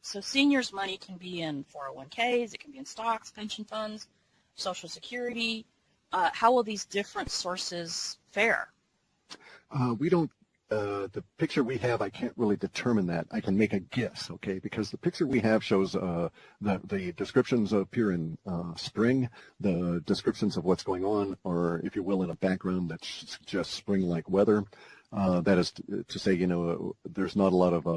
S2: so seniors' money can be in 401ks, it can be in stocks, pension funds, Social Security. How will these different sources fare?
S1: We don't. The picture we have, I can't really determine that. I can make a guess, okay, because the picture we have shows the descriptions appear in spring. The descriptions of what's going on are, if you will, in a background that suggests spring-like weather. That is to say, you know, there's not a lot of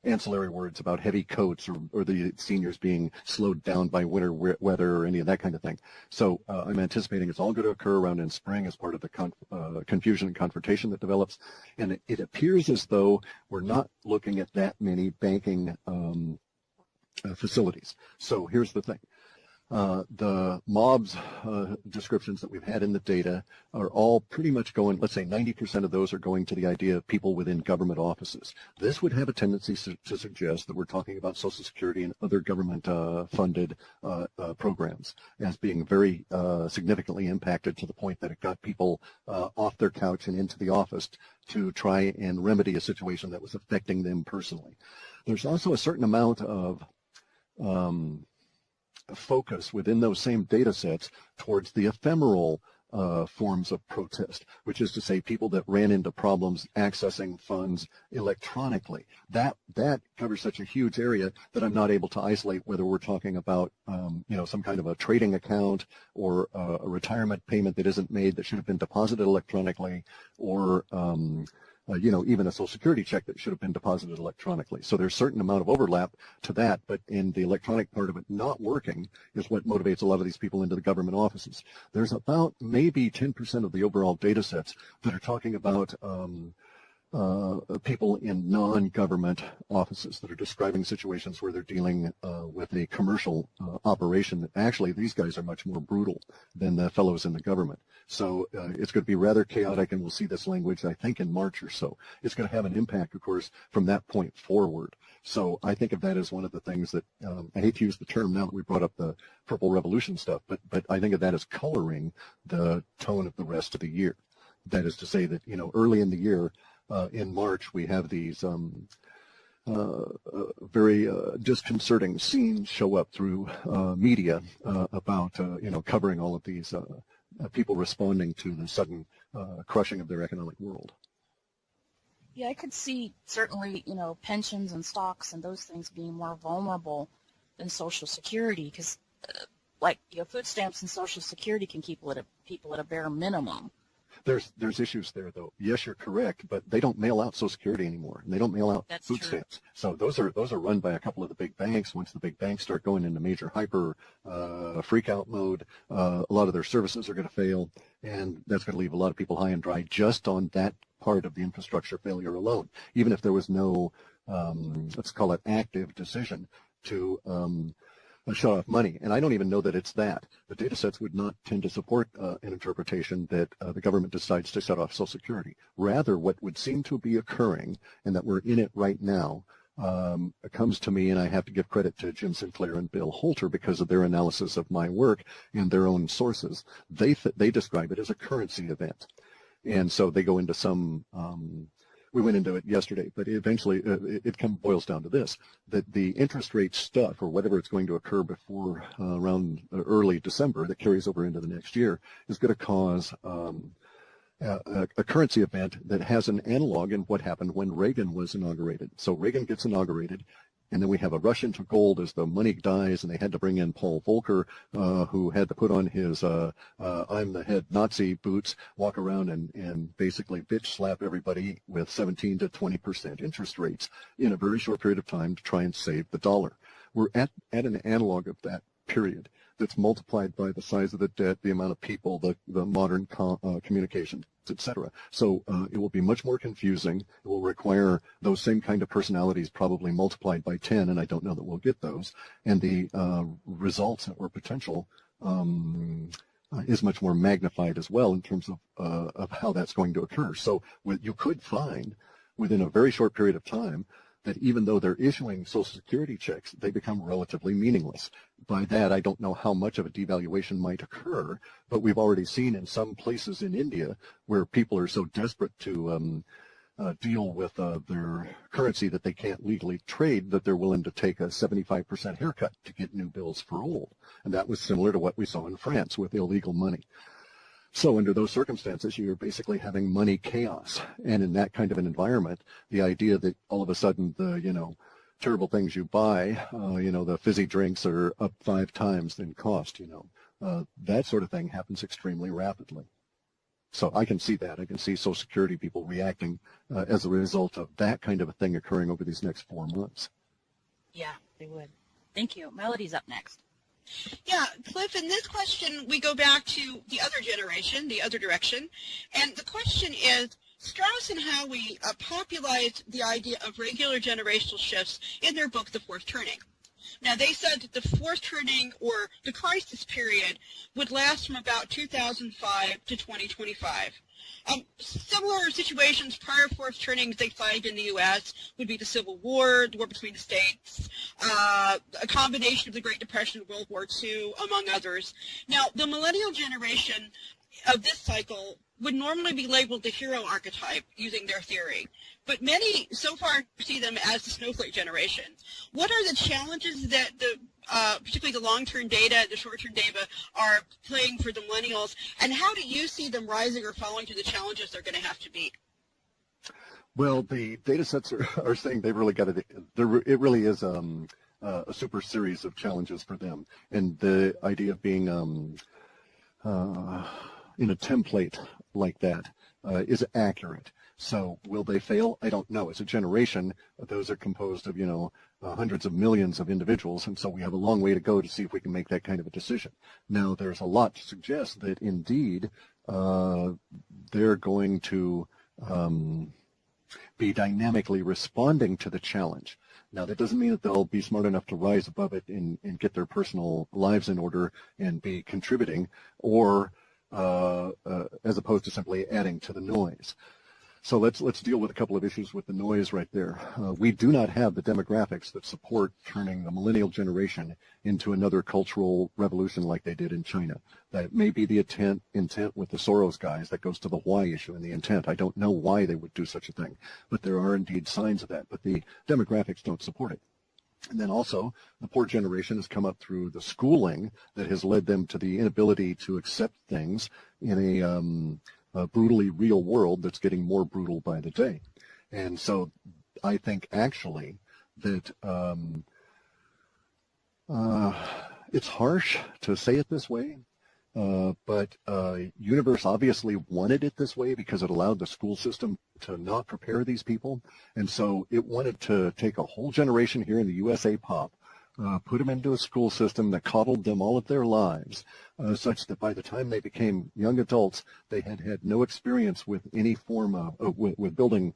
S1: ancillary words about heavy coats or the seniors being slowed down by winter weather or any of that kind of thing. So I'm anticipating it's all going to occur around in spring as part of the confusion and confrontation that develops. And it appears as though we're not looking at that many banking facilities. So here's the thing. The mobs descriptions that we've had in the data are all pretty much going, let's say 90% of those are going to the idea of people within government offices. This would have a tendency to suggest that we're talking about Social Security and other government funded programs as being very significantly impacted, to the point that it got people off their couch and into the office to try and remedy a situation that was affecting them personally. There's also a certain amount of focus within those same data sets towards the ephemeral forms of protest, which is to say people that ran into problems accessing funds electronically. That covers such a huge area that I'm not able to isolate whether we're talking about some kind of a trading account or a retirement payment that isn't made that should have been deposited electronically, or even a Social Security check that should have been deposited electronically. So there's a certain amount of overlap to that, but in the electronic part of it not working is what motivates a lot of these people into the government offices. There's about maybe 10% of the overall data sets that are talking about people in non-government offices that are describing situations where they're dealing with a commercial operation that actually these guys are much more brutal than the fellows in the government. So it's going to be rather chaotic, and we'll see this language, I think, in March or so. It's going to have an impact, of course, from that point forward. So I think of that as one of the things that, I hate to use the term now that we brought up the Purple Revolution stuff, but I think of that as coloring the tone of the rest of the year. That is to say that, early in the year, in March, we have these very disconcerting scenes show up through media about, covering all of these people responding to the sudden crushing of their economic world.
S2: Yeah, I could see certainly, pensions and stocks and those things being more vulnerable than Social Security, because food stamps and Social Security can keep people at a bare minimum.
S1: There's issues there, though. Yes, you're correct, but they don't mail out Social Security anymore, and they don't mail out food stamps. So those are run by a couple of the big banks. Once the big banks start going into major hyper freak out mode, a lot of their services are going to fail, and that's going to leave a lot of people high and dry just on that part of the infrastructure failure alone. Even if there was no, let's call it active decision to shut off money. And I don't even know that it's that. The data sets would not tend to support an interpretation that the government decides to shut off Social Security. Rather, what would seem to be occurring, and that we're in it right now, comes to me, and I have to give credit to Jim Sinclair and Bill Holter because of their analysis of my work and their own sources. They describe it as a currency event. And so they go into some we went into it yesterday, but eventually it kind of boils down to this, that the interest rate stuff, or whatever it's going to occur before around early December that carries over into the next year, is going to cause a currency event that has an analog in what happened when Reagan was inaugurated. So Reagan gets inaugurated, and then we have a rush into gold as the money dies, and they had to bring in Paul Volcker, who had to put on his I'm the head Nazi boots, walk around and basically bitch slap everybody with 17 to 20% interest rates in a very short period of time to try and save the dollar. We're at an analog of that period that's multiplied by the size of the debt, the amount of people, the modern communication, etc. So it will be much more confusing. It will require those same kind of personalities probably multiplied by 10, and I don't know that we'll get those. And the results or potential is much more magnified as well in terms of how that's going to occur. So you could find within a very short period of time that even though they're issuing Social Security checks, they become relatively meaningless. By that, I don't know how much of a devaluation might occur, but we've already seen in some places in India where people are so desperate to deal with their currency that they can't legally trade that they're willing to take a 75% haircut to get new bills for old. And that was similar to what we saw in France with illegal money. So under those circumstances, you're basically having money chaos. And in that kind of an environment, the idea that all of a sudden the, terrible things you buy, the fizzy drinks are up 5 times in cost, that sort of thing happens extremely rapidly. So I can see that. I can see Social Security people reacting as a result of that kind of a thing occurring over these next 4 months.
S2: Yeah, they would. Thank you. Melody's up next.
S4: Yeah, Cliff, in this question, we go back to the other generation, the other direction. And the question is, Strauss and Howie popularized the idea of regular generational shifts in their book, The Fourth Turning. Now, they said that the fourth turning, or the crisis period, would last from about 2005 to 2025. Similar situations prior fourth turnings they cited in the U.S. would be the Civil War, the war between the states, a combination of the Great Depression and World War II, among others. Now, the millennial generation of this cycle would normally be labeled the hero archetype using their theory, but many so far see them as the snowflake generation. What are the challenges that particularly the long-term data, the short-term data, are playing for the millennials, and how do you see them rising or falling to the challenges they're going to have to meet?
S1: Well, the data sets are saying they've really got it. It really is a super series of challenges for them, and the idea of being in a template like that is accurate. So will they fail? I don't know. As a generation, those are composed of, hundreds of millions of individuals, and so we have a long way to go to see if we can make that kind of a decision. Now, there's a lot to suggest that indeed they're going to be dynamically responding to the challenge. Now, that doesn't mean that they'll be smart enough to rise above it and get their personal lives in order and be contributing, or as opposed to simply adding to the noise. So let's deal with a couple of issues with the noise right there. We do not have the demographics that support turning the millennial generation into another cultural revolution like they did in China. That may be the intent with the Soros guys. That goes to the why issue and the intent. I don't know why they would do such a thing, but there are indeed signs of that. But the demographics don't support it. And then also, the poor generation has come up through the schooling that has led them to the inability to accept things in a brutally real world that's getting more brutal by the day. And so I think actually that it's harsh to say it this way, But Universe obviously wanted it this way because it allowed the school system to not prepare these people. And so it wanted to take a whole generation here in the USA Pop, put them into a school system that coddled them all of their lives, such that by the time they became young adults, they had had no experience with any form of, with building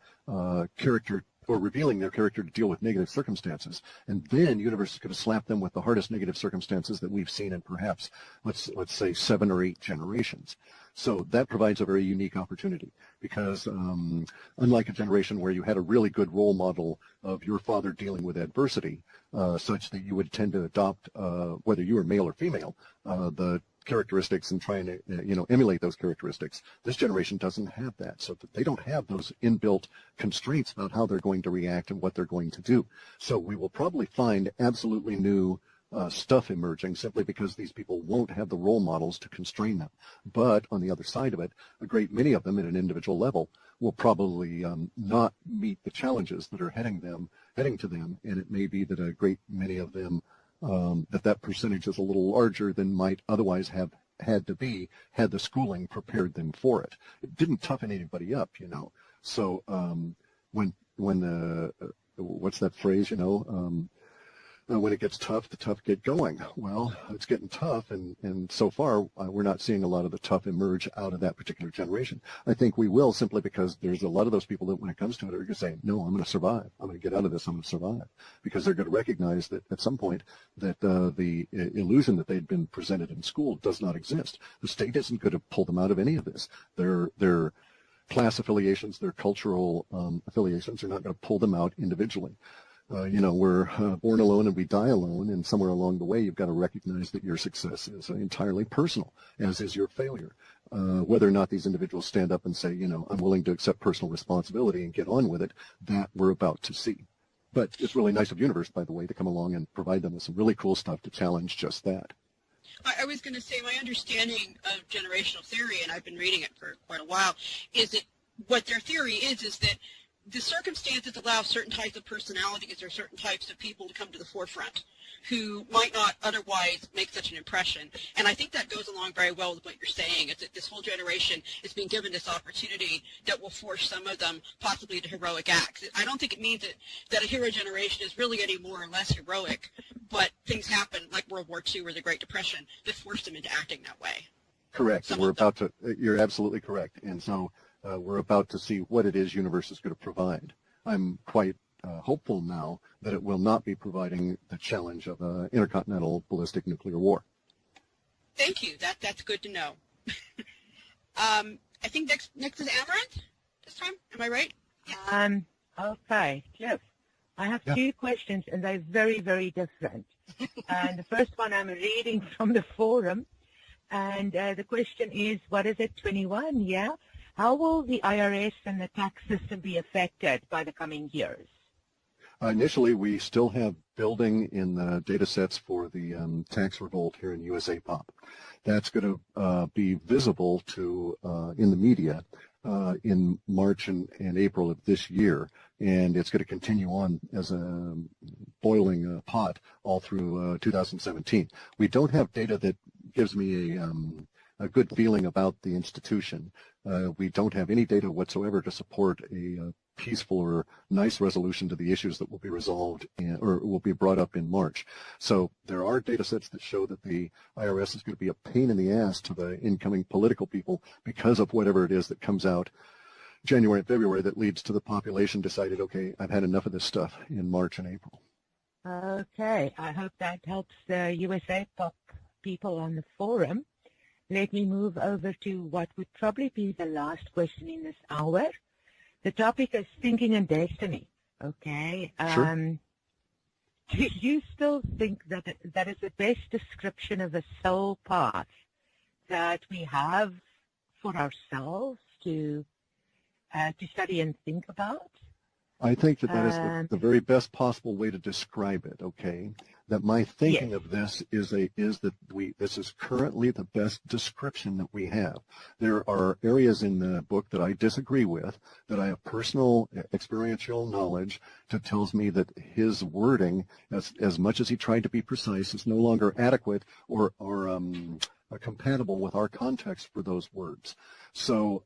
S1: character or revealing their character to deal with negative circumstances. And then Universe is going to slap them with the hardest negative circumstances that we've seen in perhaps, let's say, 7 or 8 generations. So that provides a very unique opportunity because unlike a generation where you had a really good role model of your father dealing with adversity, such that you would tend to adopt, whether you were male or female, the characteristics and trying to emulate those characteristics. This generation doesn't have that, so that they don't have those inbuilt constraints about how they're going to react and what they're going to do. So we will probably find absolutely new stuff emerging simply because these people won't have the role models to constrain them. But on the other side of it, a great many of them at an individual level will probably not meet the challenges that are heading to them, and it may be that a great many of them that percentage is a little larger than might otherwise have had to be had the schooling prepared them for it. It didn't toughen anybody up, So when the what's that phrase, when it gets tough, the tough get going. Well, it's getting tough, and so far we're not seeing a lot of the tough emerge out of that particular generation. I think we will simply because there's a lot of those people that when it comes to it are going to say, no, I'm going to survive. I'm going to get out of this. I'm going to survive. Because they're going to recognize that at some point that the illusion that they'd been presented in school does not exist. The state isn't going to pull them out of any of this. Their class affiliations, their cultural affiliations are not going to pull them out individually. We're born alone and we die alone, and somewhere along the way you've got to recognize that your success is entirely personal, as is your failure. Whether or not these individuals stand up and say, I'm willing to accept personal responsibility and get on with it, that we're about to see. But it's really nice of Universe, by the way, to come along and provide them with some really cool stuff to challenge just that.
S4: I was going to say my understanding of generational theory, and I've been reading it for quite a while, is that what their theory is that the circumstances allow certain types of personalities or certain types of people to come to the forefront who might not otherwise make such an impression. And I think that goes along very well with what you're saying, is that this whole generation is being given this opportunity that will force some of them possibly to heroic acts. I don't think it means that a hero generation is really any more or less heroic, but things happen like World War II or the Great Depression that forced them into acting that way.
S1: Correct. You're absolutely correct. And so we're about to see what it is Universe is going to provide. I'm quite hopeful now that it will not be providing the challenge of an intercontinental ballistic nuclear war.
S4: Thank you. That's good to know. I think next is Amaranth this time. Am I right?
S3: Okay, Clif. I have 2 questions, and they're very, very different. And the first one I'm reading from the forum, and the question is, what is it, 21, yeah? How will the IRS and the tax system be affected by the coming years?
S1: Initially, we still have building in the data sets for the tax revolt here in USA Pop. That's going to be visible to in the media in March and April of this year, and it's going to continue on as a boiling pot all through 2017. We don't have data that gives me a good feeling about the institution. We don't have any data whatsoever to support a peaceful or nice resolution to the issues that will be resolved or will be brought up in March. So there are data sets that show that the IRS is going to be a pain in the ass to the incoming political people because of whatever it is that comes out January and February that leads to the population decided, okay, I've had enough of this stuff in March and April.
S3: Okay, I hope that helps the USA Pop people on the forum. Let me move over to what would probably be the last question in this hour. The topic is thinking and destiny. Okay.
S1: Sure.
S3: Do you still think that that is the best description of a soul path that we have for ourselves to study and think about?
S1: I think that is the very best possible way to describe it, okay? That my thinking of this is that this is currently the best description that we have. There are areas in the book that I disagree with, that I have personal experiential knowledge that tells me that his wording, as much as he tried to be precise, is no longer adequate or compatible with our context for those words. So,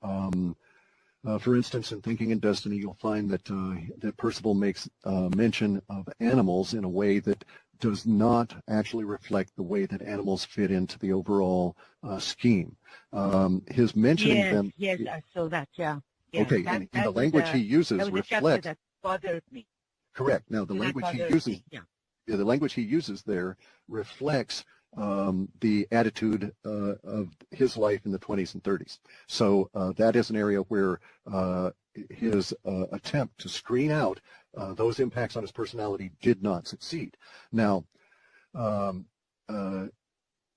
S1: for instance, in Thinking in Destiny, you'll find that that Percival makes mention of animals in a way that does not actually reflect the way that animals fit into the overall scheme. His mentioning them.
S3: Yes, I saw that. Yeah.
S1: Okay, and the language he uses reflects.
S3: That bothered me.
S1: Correct. Now, the language he uses. Yeah. The language he uses there reflects the attitude of his life in the 20s and 30s. So that is an area where his attempt to screen out those impacts on his personality did not succeed. Now,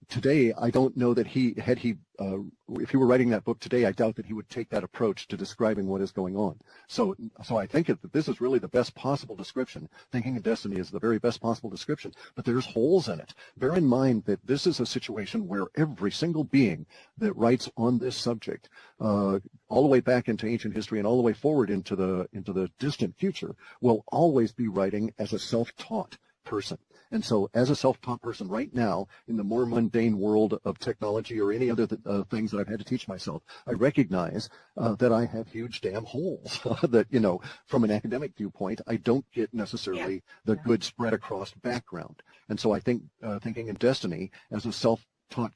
S1: today, I don't know that if he were writing that book today, I doubt that he would take that approach to describing what is going on. So I think that this is really the best possible description. Thinking in Destiny is the very best possible description, but there's holes in it. Bear in mind that this is a situation where every single being that writes on this subject, all the way back into ancient history and all the way forward into the distant future, will always be writing as a self-taught person. And so as a self-taught person right now, in the more mundane world of technology or any other things that I've had to teach myself, I recognize that I have huge damn holes that, from an academic viewpoint, I don't get necessarily the good spread across background. And so I think Thinking in Destiny as a self-taught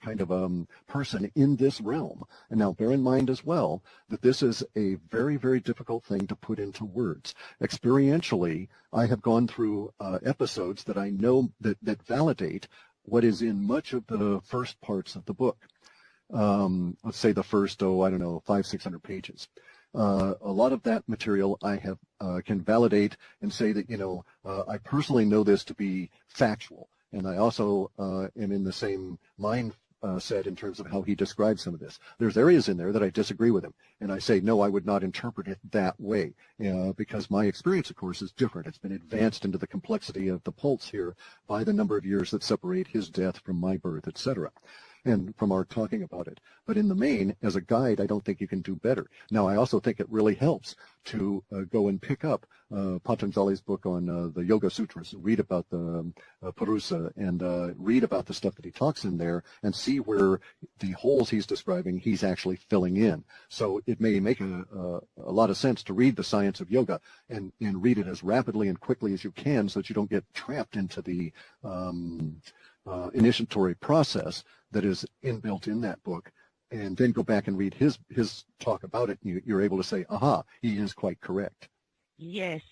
S1: kind of person in this realm. And now bear in mind as well that this is a very, very difficult thing to put into words. Experientially, I have gone through episodes that I know that validate what is in much of the first parts of the book. Let's say the first, 500-600 pages. A lot of that material I have can validate and say that, I personally know this to be factual. And I also am in the same mindset in terms of how he describes some of this. There's areas in there that I disagree with him. And I say, no, I would not interpret it that way because my experience, of course, is different. It's been advanced into the complexity of the pulse here by the number of years that separate his death from my birth, etc., and from our talking about it. But in the main, as a guide, I don't think you can do better. Now, I also think it really helps to go and pick up Patanjali's book on the Yoga Sutras, read about the Purusa, and read about the stuff that he talks in there, and see where the holes he's describing, he's actually filling in. So it may make a lot of sense to read the Science of Yoga and read it as rapidly and quickly as you can so that you don't get trapped into the initiatory process that is inbuilt in that book, and then go back and read his talk about it, and you're able to say, aha, he is quite correct.
S3: Yes,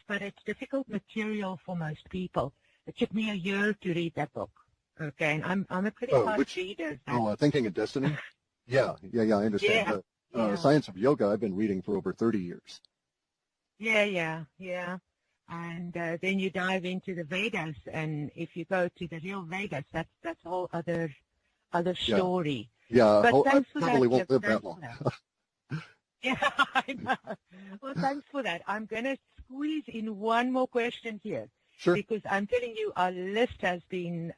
S3: but it's difficult material for most people. It took me a year to read that book. Okay, and I'm a pretty fast reader.
S1: Thinking in Destiny? Yeah, I understand. Science of Yoga, I've been reading for over 30 years. Yeah. And then you dive into the Vedas, and if you go to the real Vedas, that's a whole other story. Yeah,
S3: but
S1: I probably won't live that long.
S3: Yeah, I know. Well, thanks for that. I'm going to squeeze in one more question here.
S1: Sure.
S3: Because I'm telling you, our list has been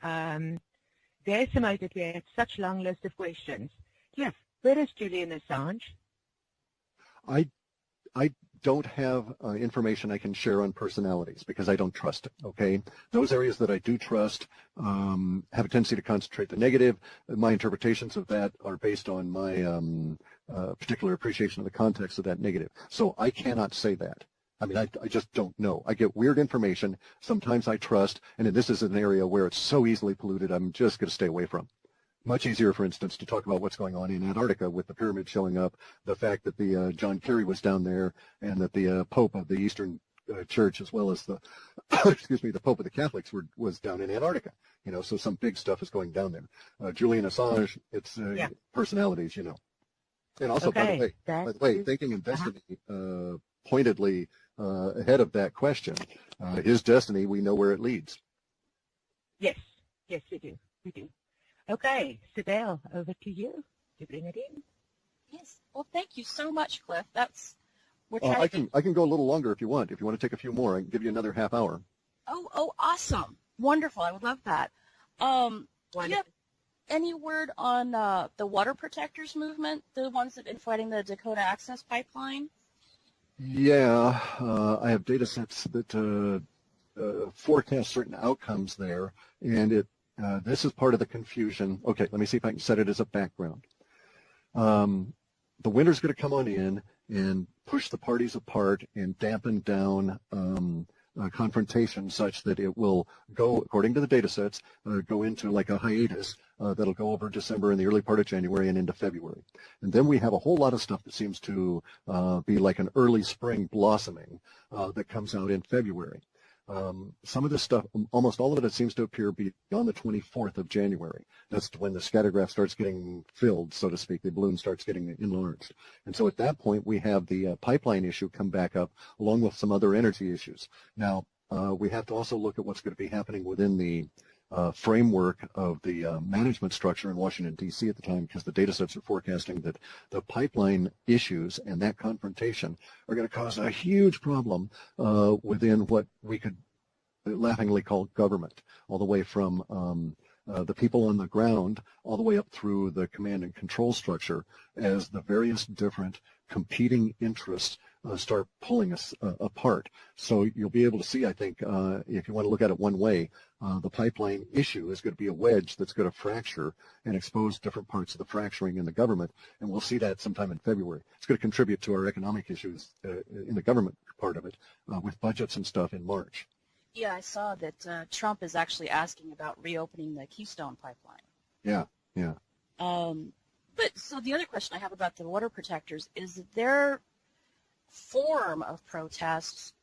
S3: decimated. We had such long list of questions. Clif, where is Julian Assange? I
S1: don't have information I can share on personalities because I don't trust it, okay? Those areas that I do trust have a tendency to concentrate the negative. My interpretations of that are based on my particular appreciation of the context of that negative. So I cannot say that. I mean, I just don't know. I get weird information. Sometimes I trust, and this is an area where it's so easily polluted, I'm just going to stay away from. Much easier, for instance, to talk about what's going on in Antarctica with the pyramid showing up, the fact that the John Kerry was down there, and that the Pope of the Eastern Church, as well as the the Pope of the Catholics, was down in Antarctica. So some big stuff is going down there. Julian Assange, it's personalities, And also, by the way, Thinking in Destiny, pointedly ahead of that question, his destiny, we know where it leads.
S3: Yes, we do. Okay, Sibel, over to you to bring it in.
S2: Yes. Well, thank you so much, Clif.
S1: I can go a little longer if you want. If you want to take a few more, I can give you another half hour.
S2: Oh, awesome. Wonderful. I would love that. Do you have any word on the water protectors movement, the ones that have been fighting the Dakota Access Pipeline?
S1: Yeah, I have data sets that forecast certain outcomes there, and this is part of the confusion. Okay, let me see if I can set it as a background. The winter's going to come on in and push the parties apart and dampen down confrontation such that it will go, according to the data sets, go into like a hiatus that'll go over December and the early part of January and into February. And then we have a whole lot of stuff that seems to be like an early spring blossoming that comes out in February. Some of this stuff, almost all of it seems to appear beyond the 24th of January. That's when the scattergraph starts getting filled, so to speak. The balloon starts getting enlarged. And so at that point, we have the pipeline issue come back up, along with some other energy issues. Now, we have to also look at what's going to be happening within the framework of the management structure in Washington, D.C. at the time, because the data sets are forecasting that the pipeline issues and that confrontation are going to cause a huge problem within what we could laughingly call government, all the way from the people on the ground all the way up through the command and control structure as the various different competing interests start pulling us apart. So you'll be able to see, I think, if you want to look at it one way, the pipeline issue is going to be a wedge that's going to fracture and expose different parts of the fracturing in the government, and we'll see that sometime in February. It's going to contribute to our economic issues in the government part of it with budgets and stuff in March.
S2: Yeah, I saw that Trump is actually asking about reopening the Keystone pipeline.
S1: Yeah, yeah.
S2: But so the other question I have about the water protectors is that their form of protests,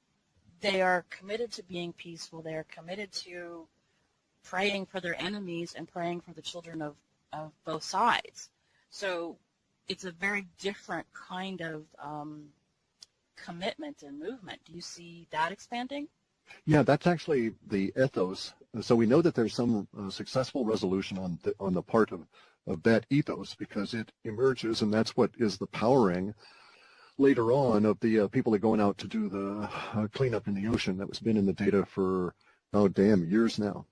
S2: they are committed to being peaceful. They are committed to praying for their enemies and praying for the children of both sides. So it's a very different kind of commitment and movement. Do you see that expanding?
S1: Yeah, that's actually the ethos. So we know that there's some successful resolution on the part of that ethos, because it emerges, and that's what is the powering later on of the people that are going out to do the cleanup in the ocean. That was been in the data for, years now.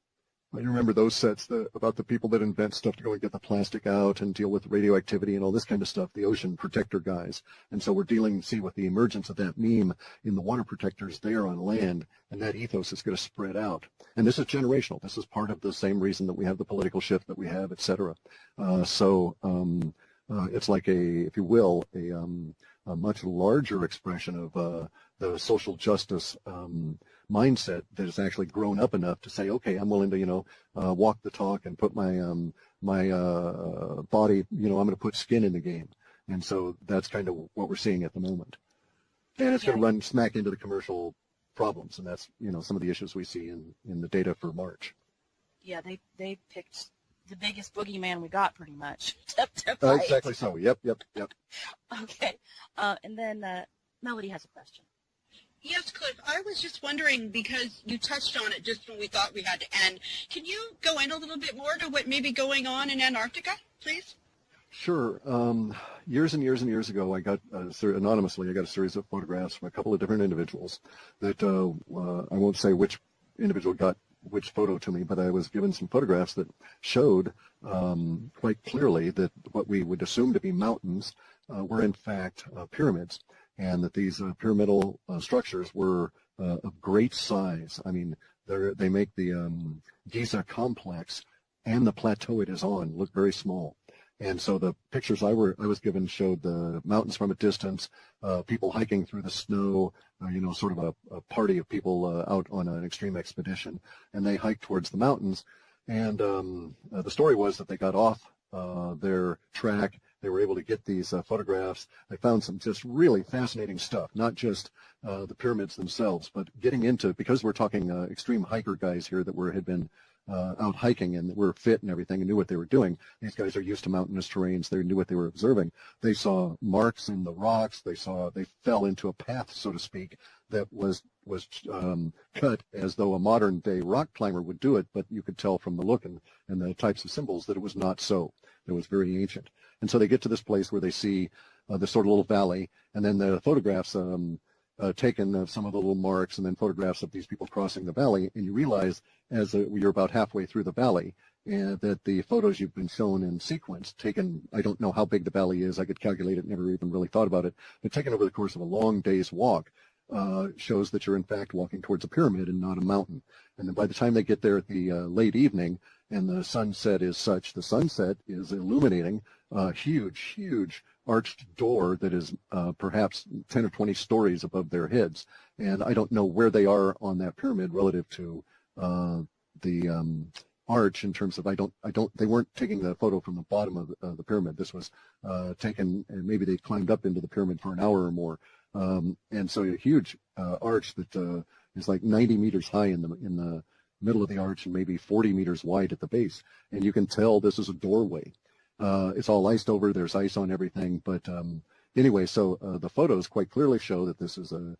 S1: I remember those sets about the people that invent stuff to go and get the plastic out and deal with radioactivity and all this kind of stuff, the ocean protector guys. And so we're dealing, see, with the emergence of that meme in the water protectors there on land, and that ethos is going to spread out. And this is generational. This is part of the same reason that we have the political shift that we have, et cetera. It's like if you will, a much larger expression of the social justice mindset that has actually grown up enough to say, okay, I'm willing to, walk the talk and put my body, I'm going to put skin in the game. And so that's kind of what we're seeing at the moment. And it's going to run smack into the commercial problems, and that's, some of the issues we see in the data for March.
S2: Yeah, they picked the biggest boogeyman we got, pretty much. to fight.
S1: Exactly so. Yep.
S2: Okay. And then Melody has a question.
S4: Yes, Clif, I was just wondering, because you touched on it just when we thought we had to end, can you go in a little bit more to what may be going on in Antarctica, please?
S1: Sure. Years and years and years ago, I got anonymously, I got a series of photographs from a couple of different individuals that I won't say which individual got which photo to me, but I was given some photographs that showed quite clearly that what we would assume to be mountains were in fact pyramids, and that these pyramidal structures were of great size. I mean, they make the Giza complex and the plateau it is on look very small. And so the pictures I was given showed the mountains from a distance, people hiking through the snow, sort of a party of people out on an extreme expedition, and they hiked towards the mountains. And the story was that they got off their track. They were able to get these photographs. They found some just really fascinating stuff, not just the pyramids themselves, but getting into, because we're talking extreme hiker guys here that had been out hiking and were fit and everything and knew what they were doing. These guys are used to mountainous terrains. They knew what they were observing. They saw marks in the rocks. They fell into a path, so to speak, that was cut as though a modern day rock climber would do it, but you could tell from the look and the types of symbols that it was not so. It was very ancient. And so they get to this place where they see this sort of little valley, and then the photographs taken of some of the little marks, and then photographs of these people crossing the valley, and you realize as you're about halfway through the valley that the photos you've been shown in sequence, taken, I don't know how big the valley is, I could calculate it, never even really thought about it, but taken over the course of a long day's walk, shows that you're in fact walking towards a pyramid and not a mountain. And then by the time they get there at the late evening, and the sunset is such. The sunset is illuminating a huge, huge arched door that is perhaps 10 or 20 stories above their heads. And I don't know where they are on that pyramid relative to the arch in terms of they weren't taking the photo from the bottom of the pyramid. This was taken, and maybe they climbed up into the pyramid for an hour or more. And so a huge arch that is like 90 meters high in the middle of the arch and maybe 40 meters wide at the base. And you can tell this is a doorway. It's all iced over. There's ice on everything. But anyway, so the photos quite clearly show that this is a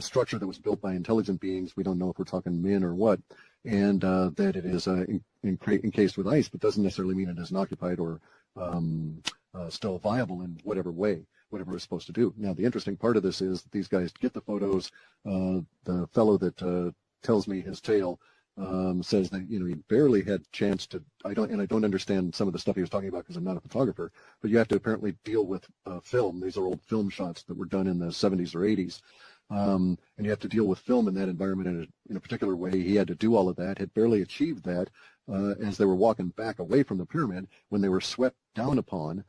S1: structure that was built by intelligent beings. We don't know if we're talking men or what, and that it is encased with ice, but doesn't necessarily mean it isn't occupied or still viable in whatever way, whatever it's supposed to do. Now, the interesting part of this is that these guys get the photos. The fellow that tells me his tale says that, he barely had a chance to, I don't understand some of the stuff he was talking about because I'm not a photographer, but you have to apparently deal with film. These are old film shots that were done in the 70s or 80s. And you have to deal with film in that environment in a particular way. He had to do all of that, had barely achieved that as they were walking back away from the pyramid when they were swept down upon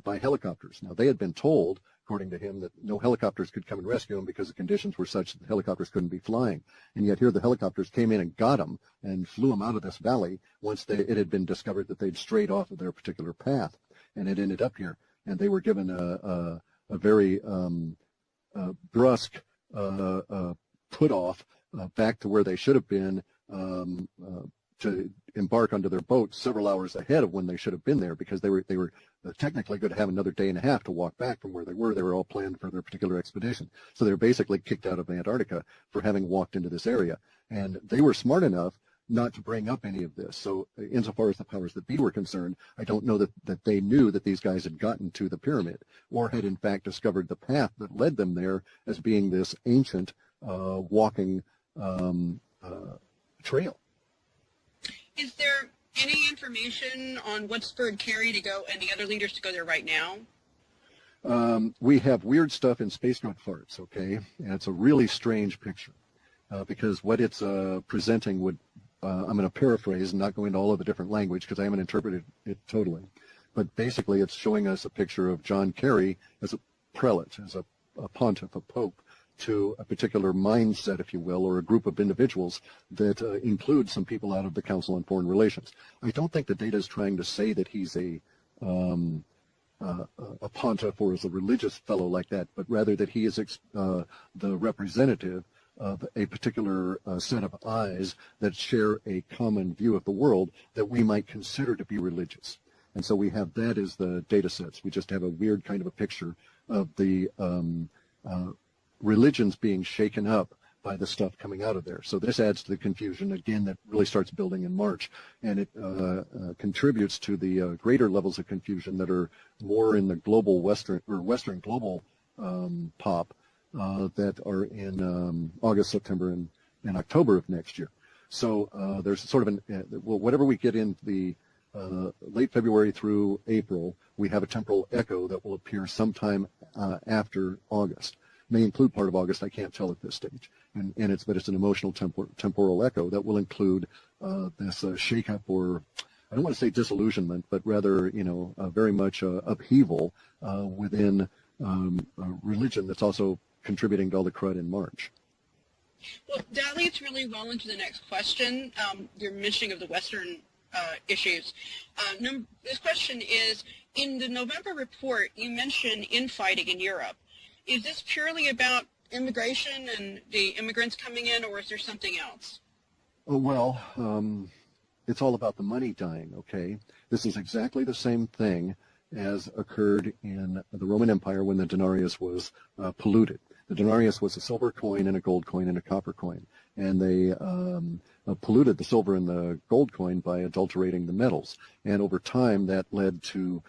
S1: by helicopters. Now, they had been told, according to him, that no helicopters could come and rescue him because the conditions were such that the helicopters couldn't be flying. And yet here the helicopters came in and got him and flew him out of this valley once it had been discovered that they'd strayed off of their particular path and it ended up here. And they were given a very brusque put off back to where they should have been to embark onto their boat several hours ahead of when they should have been there, because they were technically going to have another day and a half to walk back from where they were. They were all planned for their particular expedition. So they were basically kicked out of Antarctica for having walked into this area. And they were smart enough not to bring up any of this. So insofar as the powers that be were concerned, I don't know that they knew that these guys had gotten to the pyramid or had in fact discovered the path that led them there as being this ancient walking trail.
S4: Is there any information on what spurred Kerry to go and the other leaders to go there right now?
S1: We have weird stuff in space goat farts, okay? And it's a really strange picture because what it's presenting would, I'm going to paraphrase and not go into all of the different language because I haven't interpreted it totally. But basically it's showing us a picture of John Kerry as a prelate, as a pontiff, a pope, to a particular mindset, if you will, or a group of individuals that include some people out of the Council on Foreign Relations. I don't think the data is trying to say that he's a pontiff or is a religious fellow like that, but rather that he is the representative of a particular set of eyes that share a common view of the world that we might consider to be religious. And so we have that as the data sets. We just have a weird kind of a picture of the religions being shaken up by the stuff coming out of there. So this adds to the confusion, again, that really starts building in March, and it contributes to the greater levels of confusion that are more in the global Western global pop that are in August, September, and October of next year. So there's sort of whatever we get in the late February through April, we have a temporal echo that will appear sometime after August. May include part of August, I can't tell at this stage. But it's an emotional temporal echo that will include this shake-up, or I don't want to say disillusionment, but rather, very much upheaval within a religion that's also contributing to all the crud in March.
S4: Well, that leads really well into the next question, your mentioning of the Western issues. This question is, in the November report, you mentioned infighting in Europe. Is this purely about immigration and the immigrants coming in, or is there something else?
S1: Oh, well, it's all about the money dying, okay? This is exactly the same thing as occurred in the Roman Empire when the denarius was polluted. The denarius was a silver coin and a gold coin and a copper coin, and they polluted the silver and the gold coin by adulterating the metals. And over time, that led to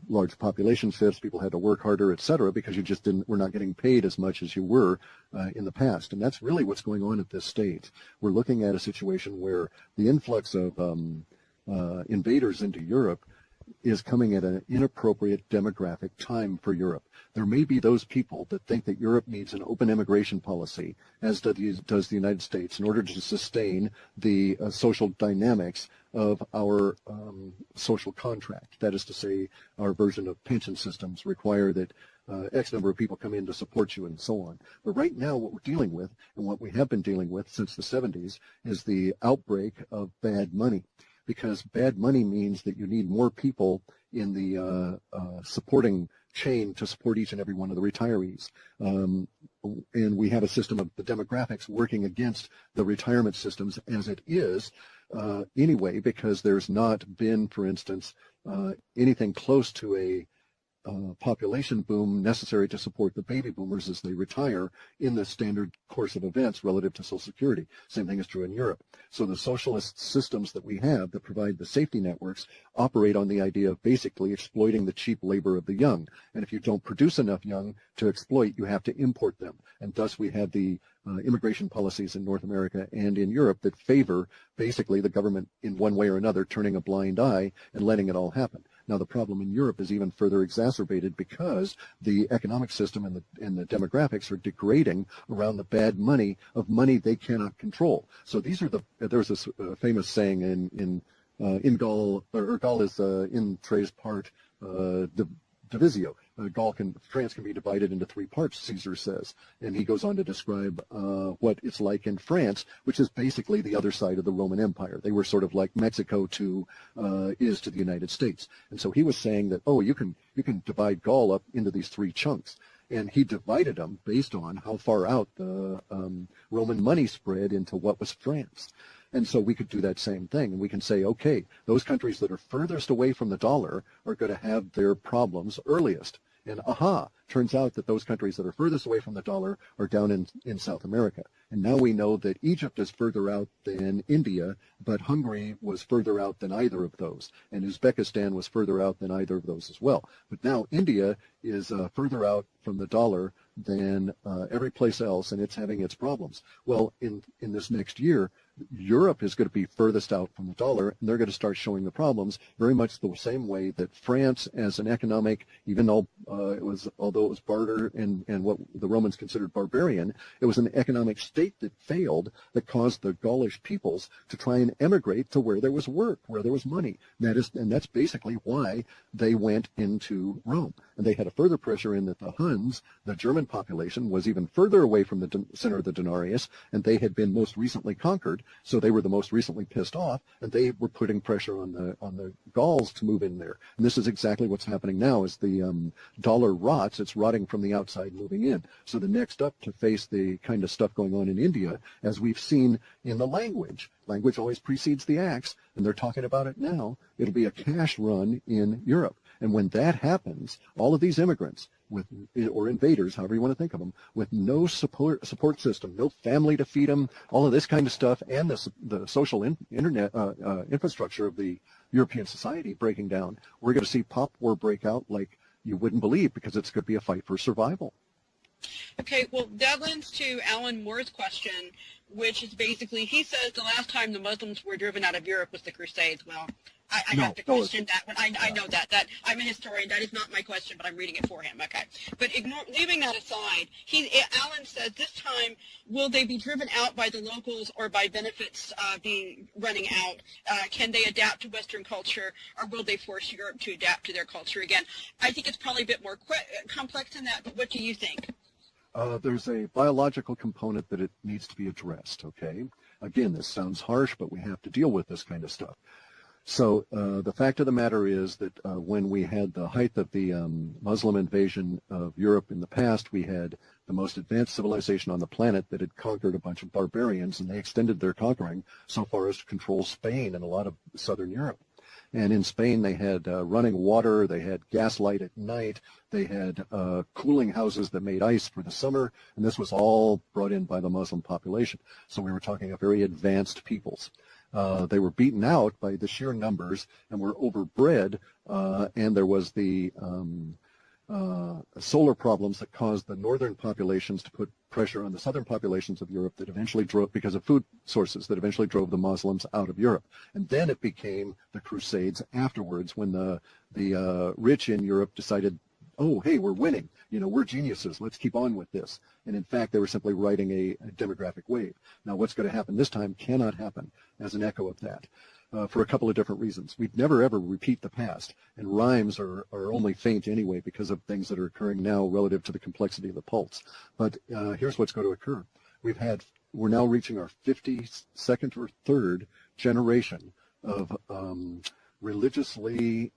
S1: large population shifts. People had to work harder, et cetera, because you just were not getting paid as much as you were in the past. And that's really what's going on at this stage. We're looking at a situation where the influx of invaders into Europe is coming at an inappropriate demographic time for Europe. There may be those people that think that Europe needs an open immigration policy, as does the United States, in order to sustain the social dynamics of our social contract. That is to say, our version of pension systems require that X number of people come in to support you and so on. But right now what we're dealing with, and what we have been dealing with since the 70s, is the outbreak of bad money. Because bad money means that you need more people in the supporting chain to support each and every one of the retirees. And we have a system of the demographics working against the retirement systems as it is anyway, because there's not been, for instance, anything close to a population boom necessary to support the baby boomers as they retire in the standard course of events relative to Social Security. Same thing is true in Europe. So the socialist systems that we have that provide the safety networks operate on the idea of basically exploiting the cheap labor of the young. And if you don't produce enough young to exploit, you have to import them. And thus we have the immigration policies in North America and in Europe that favor basically the government in one way or another turning a blind eye and letting it all happen. Now, the problem in Europe is even further exacerbated because the economic system and the demographics are degrading around the bad money of money they cannot control. So these are there's this famous saying in Gaul, or Gaul is in tres part divisio. France can be divided into three parts, Caesar says. And he goes on to describe what it's like in France, which is basically the other side of the Roman Empire. They were sort of like Mexico is to the United States. And so he was saying that, oh, you can divide Gaul up into these three chunks. And he divided them based on how far out the Roman money spread into what was France. And so we could do that same thing, and we can say, okay, those countries that are furthest away from the dollar are going to have their problems earliest. And turns out that those countries that are furthest away from the dollar are down in South America. And now we know that Egypt is further out than India, but Hungary was further out than either of those. And Uzbekistan was further out than either of those as well. But now India is further out from the dollar than every place else, and it's having its problems. Well, in this next year, Europe is going to be furthest out from the dollar, and they're going to start showing the problems very much the same way that France, as an economic, even though although it was barter and what the Romans considered barbarian, it was an economic state that failed, that caused the Gaulish peoples to try and emigrate to where there was work, where there was money. And that's basically why they went into Rome. And they had a further pressure in that the Huns, the German population, was even further away from the center of the denarius, and they had been most recently conquered, so they were the most recently pissed off, and they were putting pressure on the Gauls to move in there. And this is exactly what's happening now. As the dollar rots, it's rotting from the outside, moving in. So the next up to face the kind of stuff going on in India, as we've seen in the language always precedes the axe, and they're talking about it now, it'll be a cash run in Europe. And when that happens, all of these immigrants or invaders, however you want to think of them, with no support system, no family to feed them, all of this kind of stuff, and the social internet infrastructure of the European society breaking down, we're going to see pop war break out like you wouldn't believe, because it's going to be a fight for survival.
S4: Okay, well, that lends to Alan Moore's question, which is basically, he says the last time the Muslims were driven out of Europe was the Crusades. Well, I have to question that one. I know that. I'm a historian. That is not my question, but I'm reading it for him. Okay. But leaving that aside, Alan says this time, will they be driven out by the locals or by benefits running out? Can they adapt to Western culture, or will they force Europe to adapt to their culture again? I think it's probably a bit more complex than that, but what do you think?
S1: There's a biological component that it needs to be addressed, okay? Again, this sounds harsh, but we have to deal with this kind of stuff. So the fact of the matter is that when we had the height of the Muslim invasion of Europe in the past, we had the most advanced civilization on the planet that had conquered a bunch of barbarians, and they extended their conquering so far as to control Spain and a lot of southern Europe. And in Spain, they had running water, they had gaslight at night, they had cooling houses that made ice for the summer, and this was all brought in by the Muslim population. So we were talking of very advanced peoples. They were beaten out by the sheer numbers and were overbred, and there was the solar problems that caused the northern populations to put pressure on the southern populations of Europe that eventually drove, because of food sources, that eventually drove the Muslims out of Europe. And then it became the Crusades afterwards when the rich in Europe decided, oh, hey, we're winning. We're geniuses. Let's keep on with this. And in fact, they were simply riding a demographic wave. Now, what's going to happen this time cannot happen as an echo of that. For a couple of different reasons. We'd never, ever repeat the past, and rhymes are only faint anyway because of things that are occurring now relative to the complexity of the pulse. But here's what's going to occur. We're now reaching our 52nd or 3rd generation of religiously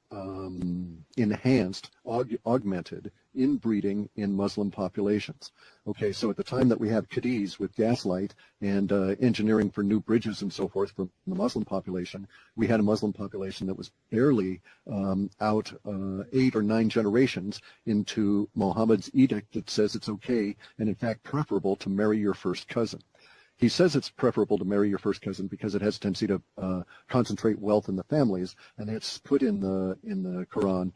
S1: enhanced, augmented inbreeding in Muslim populations. Okay, so at the time that we had Cadiz with gaslight and engineering for new bridges and so forth for the Muslim population, we had a Muslim population that was barely out 8 or 9 generations into Muhammad's edict that says it's okay and in fact preferable to marry your first cousin. He says it's preferable to marry your first cousin because it has a tendency to concentrate wealth in the families, and it's put in the Quran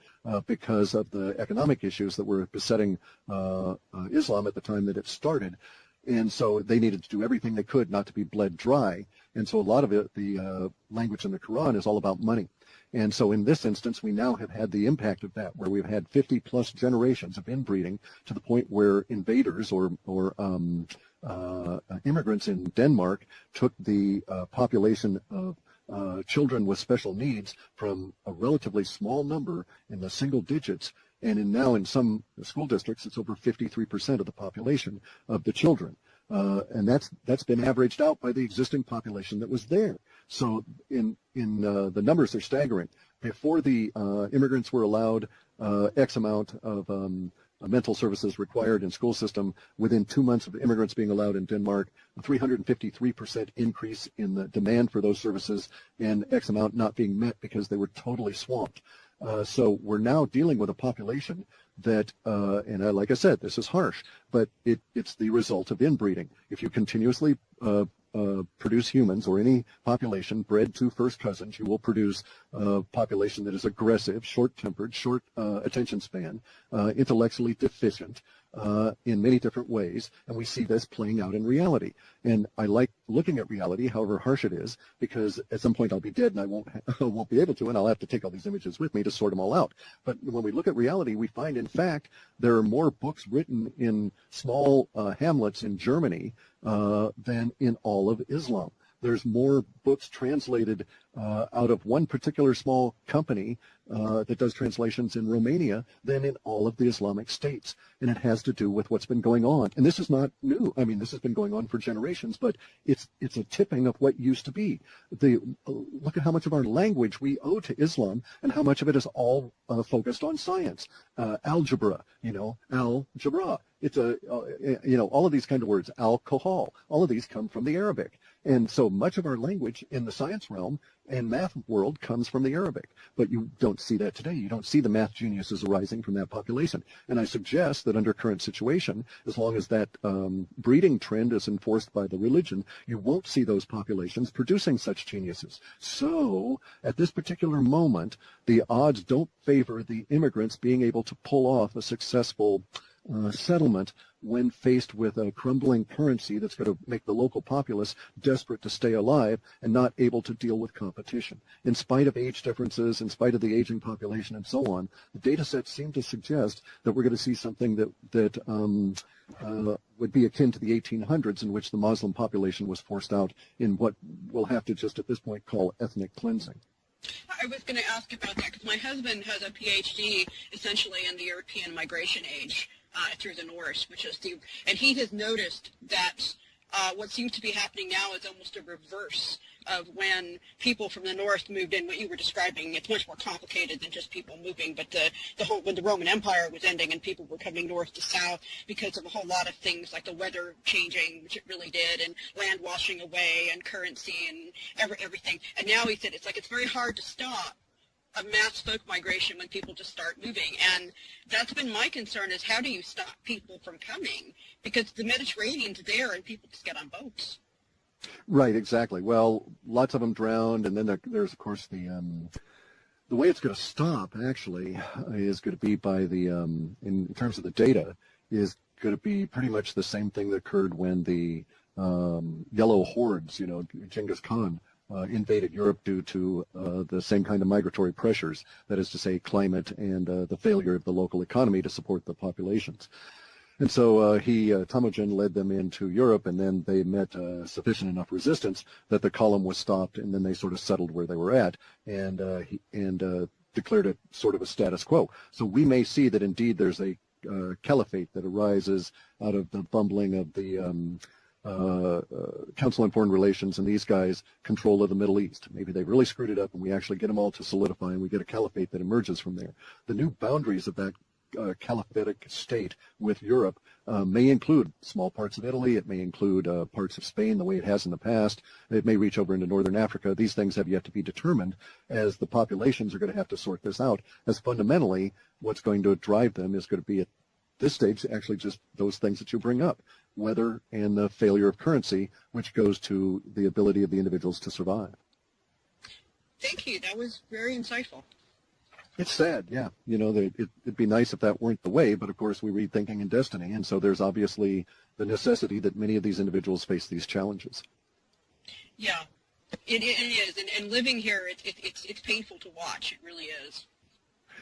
S1: because of the economic issues that were besetting Islam at the time that it started. And so they needed to do everything they could not to be bled dry. And so a lot of it, the language in the Quran is all about money. And so in this instance, we now have had the impact of that, where we've had 50-plus generations of inbreeding to the point where invaders or immigrants in Denmark took the population of children with special needs from a relatively small number in the single digits, and now in some school districts, it's over 53% of the population of the children. And that's been averaged out by the existing population that was there. So in the numbers are staggering. Before the immigrants were allowed X amount of mental services required in school system, within 2 months of immigrants being allowed in Denmark, a 353% increase in the demand for those services and X amount not being met because they were totally swamped. So we're now dealing with a population that, like I said, this is harsh, but it's the result of inbreeding. If you continuously produce humans or any population bred to first cousins, you will produce a population that is aggressive, short-tempered, short attention span, intellectually deficient in many different ways, and we see this playing out in reality. And I like looking at reality, however harsh it is, because at some point I'll be dead and I won't be able to, and I'll have to take all these images with me to sort them all out. But when we look at reality, we find, in fact, there are more books written in small hamlets in Germany than in all of Islam. There's more books translated out of one particular small company that does translations in Romania than in all of the Islamic states. And it has to do with what's been going on. And this is not new. I mean, this has been going on for generations, but it's a tipping of what used to be. Look at how much of our language we owe to Islam and how much of it is all focused on science. Algebra, algebra. It's all of these kind of words, alcohol, all of these come from the Arabic. And so much of our language in the science realm and math world comes from the Arabic. But you don't see that today. You don't see the math geniuses arising from that population. And I suggest that under current situation, as long as that breeding trend is enforced by the religion, you won't see those populations producing such geniuses. So at this particular moment, the odds don't favor the immigrants being able to pull off a successful settlement when faced with a crumbling currency that's going to make the local populace desperate to stay alive and not able to deal with competition. In spite of age differences, in spite of the aging population and so on, the data sets seem to suggest that we're going to see something that would be akin to the 1800s, in which the Muslim population was forced out in what we'll have to just at this point call ethnic cleansing.
S4: I was going to ask about that because my husband has a PhD essentially in the European migration age through the Norse, and he has noticed that what seems to be happening now is almost a reverse of when people from the North moved in. What you were describing, it's much more complicated than just people moving, but when the Roman Empire was ending and people were coming north to south because of a whole lot of things like the weather changing, which it really did, and land washing away and currency and everything. And now he said it's very hard to stop a mass folk migration when people just start moving. And that's been my concern, is how do you stop people from coming? Because the Mediterranean's there and people just get on boats. Right,
S1: exactly. Well, lots of them drowned, and then there's, of course, the The way it's going to stop, actually, is going to be by the, in terms of the data, is going to be pretty much the same thing that occurred when the yellow hordes, Genghis Khan, invaded Europe due to the same kind of migratory pressures, that is to say, climate and the failure of the local economy to support the populations. And so Temujin led them into Europe, and then they met sufficient enough resistance that the column was stopped, and then they sort of settled where they were at, and declared it sort of a status quo. So we may see that indeed there's a caliphate that arises out of the bumbling of the Council on Foreign Relations and these guys' control of the Middle East. Maybe they really screwed it up, and we actually get them all to solidify, and we get a caliphate that emerges from there. The new boundaries of that caliphatic state with Europe may include small parts of Italy. It may include parts of Spain the way it has in the past. It may reach over into northern Africa. These things have yet to be determined, as the populations are going to have to sort this out, as fundamentally what's going to drive them is going to be at this stage actually just those things that you bring up, weather and the failure of currency, which goes to the ability of the individuals to survive.
S4: Thank you. That was very insightful.
S1: It's sad, yeah. It'd be nice if that weren't the way, but of course we read Thinking in Destiny, and so there's obviously the necessity that many of these individuals face these challenges.
S4: Yeah, it is, and living here, it's painful to watch. It really is.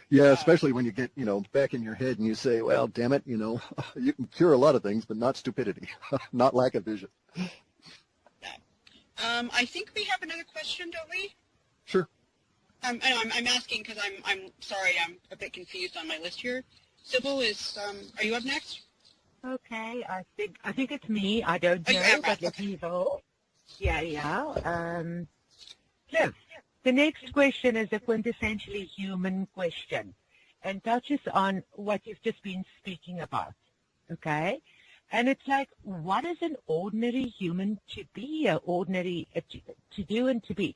S1: Yeah, especially when you get, back in your head and you say, well, damn it, you can cure a lot of things, but not stupidity, not lack of vision.
S4: Yeah. I think we have another question, don't we?
S1: Sure.
S4: I'm asking because I'm sorry, I'm a bit confused on my list here. Sybil, are you up next?
S3: Okay, I think it's me. I don't know, but let me go. Yeah. Clif, the next question is a quintessentially human question and touches on what you've just been speaking about, okay? And it's like, what is an ordinary human to be, to do and to be?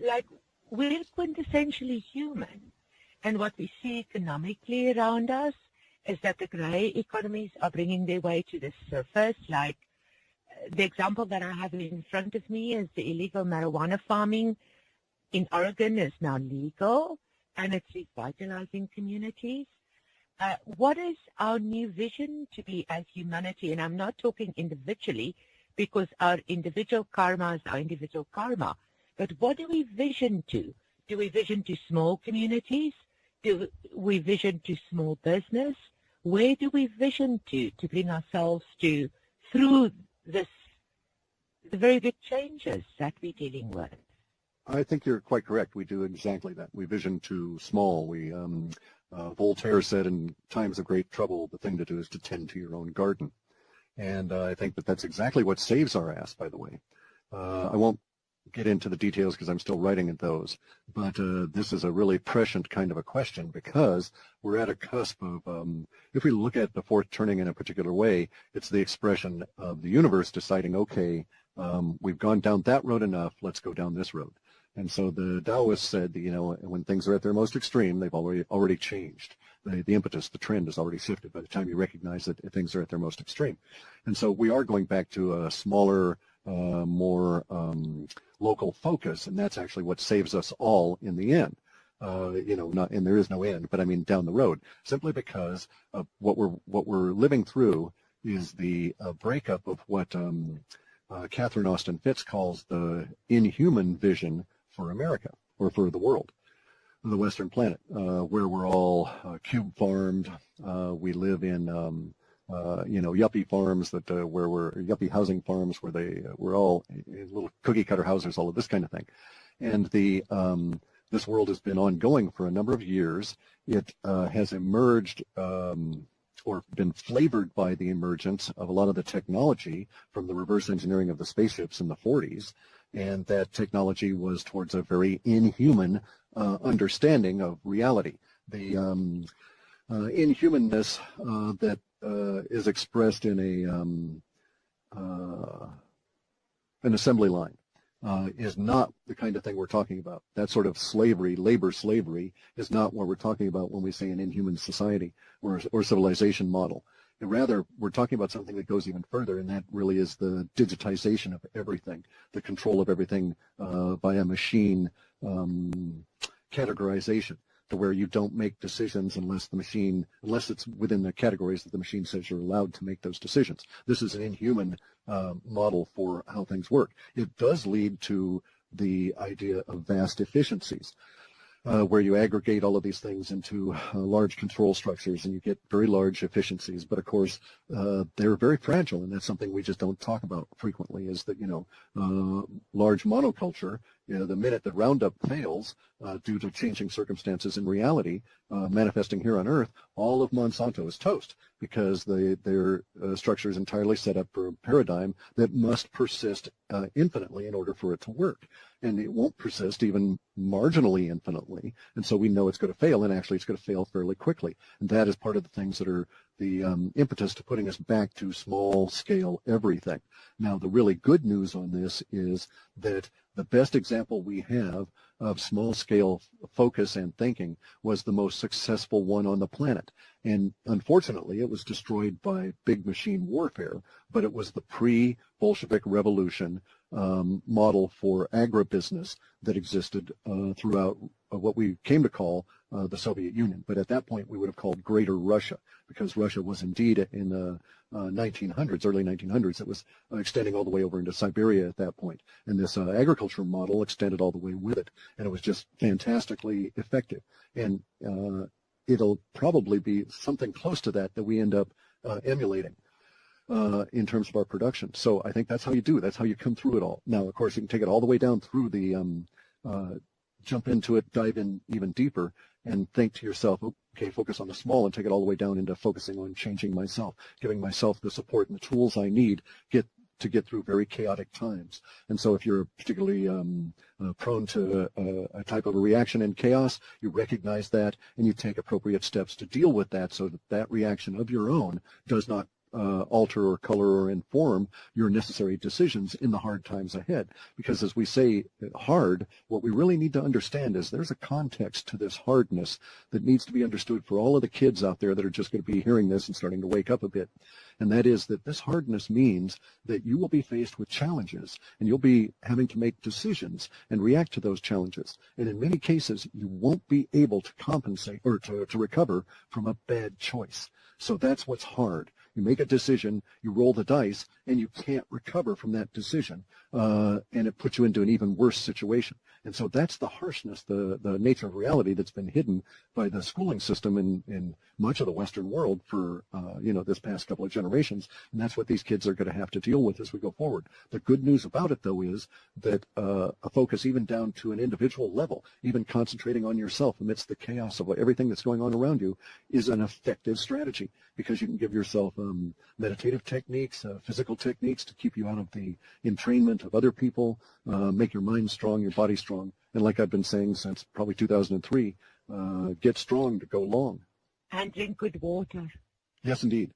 S3: Like, we're quintessentially human, and what we see economically around us is that the gray economies are bringing their way to the surface. Like, the example that I have in front of me is the illegal marijuana farming in Oregon is now legal, and it's revitalizing communities. What is our new vision to be as humanity? And I'm not talking individually, because our individual karma is our individual karma. But what do we vision to? Do we vision to small communities? Do we vision to small business? Where do we vision to bring ourselves to through the very big changes that we're dealing with?
S1: I think you're quite correct. We do exactly that. We vision to small. Voltaire said, in times of great trouble, the thing to do is to tend to your own garden. And I think that that's exactly what saves our ass, by the way. I won't get into the details because I'm still writing at those, but this is a really prescient kind of a question, because we're at a cusp of, if we look at the fourth turning in a particular way, it's the expression of the universe deciding, okay, we've gone down that road enough, let's go down this road. And so the Taoists said, when things are at their most extreme, they've already changed. The impetus, the trend has already shifted by the time you recognize that things are at their most extreme. And so we are going back to a smaller, more local focus, and that's actually what saves us all in the end. And there is no end, but I mean down the road, simply because of what we're living through is the breakup of what Catherine Austin Fitts calls the inhuman vision for America, or for the world, the Western planet, where we're all cube farmed. We live in yuppie farms yuppie housing farms where we're all little cookie cutter houses, all of this kind of thing. And this world has been ongoing for a number of years. It has emerged or been flavored by the emergence of a lot of the technology from the reverse engineering of the spaceships in the 40s. And that technology was towards a very inhuman understanding of reality. The inhumanness that is expressed in an assembly line is not the kind of thing we're talking about. That sort of slavery, labor slavery, is not what we're talking about when we say an inhuman society or civilization model. And rather, we're talking about something that goes even further, and that really is the digitization of everything, the control of everything by a machine categorization, to where you don't make decisions unless it's within the categories that the machine says you're allowed to make those decisions. This is an inhuman model for how things work. It does lead to the idea of vast efficiencies, where you aggregate all of these things into large control structures and you get very large efficiencies. But of course, they're very fragile, and that's something we just don't talk about frequently, is that, large monoculture, the minute that Roundup fails due to changing circumstances in reality manifesting here on Earth, all of Monsanto is toast, because their structure is entirely set up for a paradigm that must persist infinitely in order for it to work. And it won't persist even marginally infinitely, and so we know it's going to fail, and actually it's going to fail fairly quickly. And that is part of the things that are the impetus to putting us back to small-scale everything. Now, the really good news on this is that the best example we have of small-scale focus and thinking was the most successful one on the planet. And unfortunately, it was destroyed by big machine warfare, but it was the pre-Bolshevik Revolution model for agribusiness that existed throughout what we came to call the Soviet Union. But at that point, we would have called Greater Russia, because Russia was indeed in the 1900s, early 1900s. It was extending all the way over into Siberia at that point. And this agriculture model extended all the way with it. And it was just fantastically effective. And it'll probably be something close to that we end up emulating in terms of our production. So I think that's how you do it. That's how you come through it all. Now, of course, you can take it all the way down through the jump into it, dive in even deeper, and think to yourself, okay, focus on the small, and take it all the way down into focusing on changing myself, giving myself the support and the tools I need to get through very chaotic times. And so if you're particularly prone to a type of a reaction in chaos, you recognize that and you take appropriate steps to deal with that, so that that reaction of your own does not alter or color or inform your necessary decisions in the hard times ahead. Because as we say hard, what we really need to understand is there's a context to this hardness that needs to be understood for all of the kids out there that are just going to be hearing this and starting to wake up a bit. And that is that this hardness means that you will be faced with challenges, and you'll be having to make decisions and react to those challenges. And in many cases, you won't be able to compensate or to recover from a bad choice. So that's what's hard. You make a decision, you roll the dice, and you can't recover from that decision, and it puts you into an even worse situation. And so that's the harshness, the nature of reality that's been hidden by the schooling system in much of the Western world for this past couple of generations, and that's what these kids are going to have to deal with as we go forward. The good news about it, though, is that a focus even down to an individual level, even concentrating on yourself amidst the chaos of everything that's going on around you, is an effective strategy, because you can give yourself meditative techniques, physical techniques to keep you out of the entrainment of other people, make your mind strong, your body strong, and like I've been saying since probably 2003, get strong to go long.
S3: And drink good water.
S1: Yes, indeed.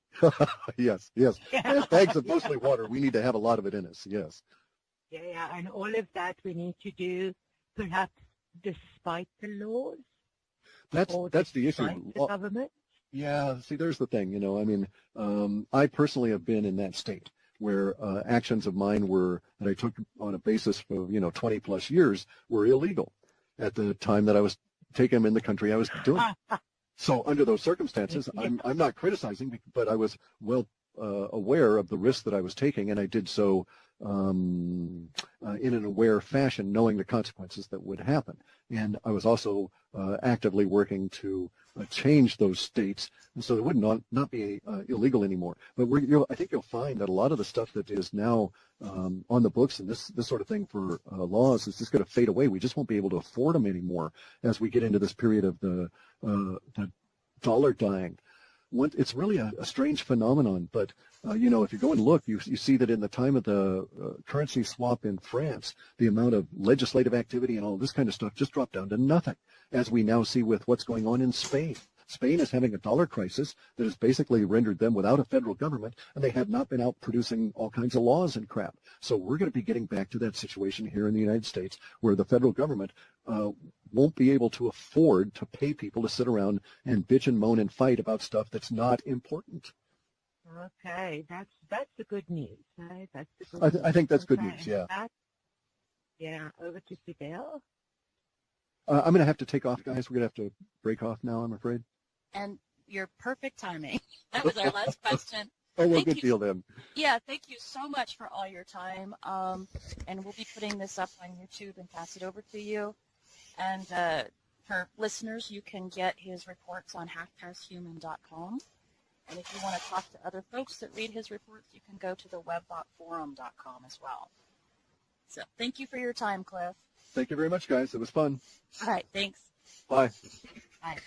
S1: Yes. Yeah. Bags of mostly water. We need to have a lot of it in us, yes.
S3: Yeah, and all of that we need to do, perhaps despite the laws.
S1: That's the issue.
S3: The government.
S1: Yeah, see, there's the thing, I personally have been in that state where actions of mine that I took on a basis for, 20 plus years were illegal at the time that I was taking them in the country I was doing. So under those circumstances, I'm not criticizing, but I was well aware of the risk that I was taking, and I did so in an aware fashion, knowing the consequences that would happen. And I was also actively working to change those states so it would not be illegal anymore. But I think you'll find that a lot of the stuff that is now on the books and this sort of thing for laws is just going to fade away. We just won't be able to afford them anymore as we get into this period of the dollar dying. It's really a strange phenomenon, but if you go and look, you see that in the time of the currency swap in France, the amount of legislative activity and all this kind of stuff just dropped down to nothing, as we now see with what's going on in Spain. Spain is having a dollar crisis that has basically rendered them without a federal government, and they have not been out producing all kinds of laws and crap. So we're going to be getting back to that situation here in the United States where the federal government won't be able to afford to pay people to sit around and bitch and moan and fight about stuff that's not important.
S3: Okay, that's the good news, right? That's the good news.
S1: I think that's good news, yeah.
S3: Yeah, over to Fidel.
S1: I'm going to have to take off, guys. We're going to have to break off now, I'm afraid.
S2: And your perfect timing. That was our last question.
S1: Oh, well,
S2: Thank
S1: good
S2: you.
S1: deal then.
S2: Yeah, thank you so much for all your time. And we'll be putting this up on YouTube and pass it over to you. And for listeners, you can get his reports on halfpasthuman.com. And if you want to talk to other folks that read his reports, you can go to the webbotforum.com as well. So thank you for your time, Clif.
S1: Thank you very much, guys. It was fun.
S2: All right, thanks.
S1: Bye.
S2: Bye.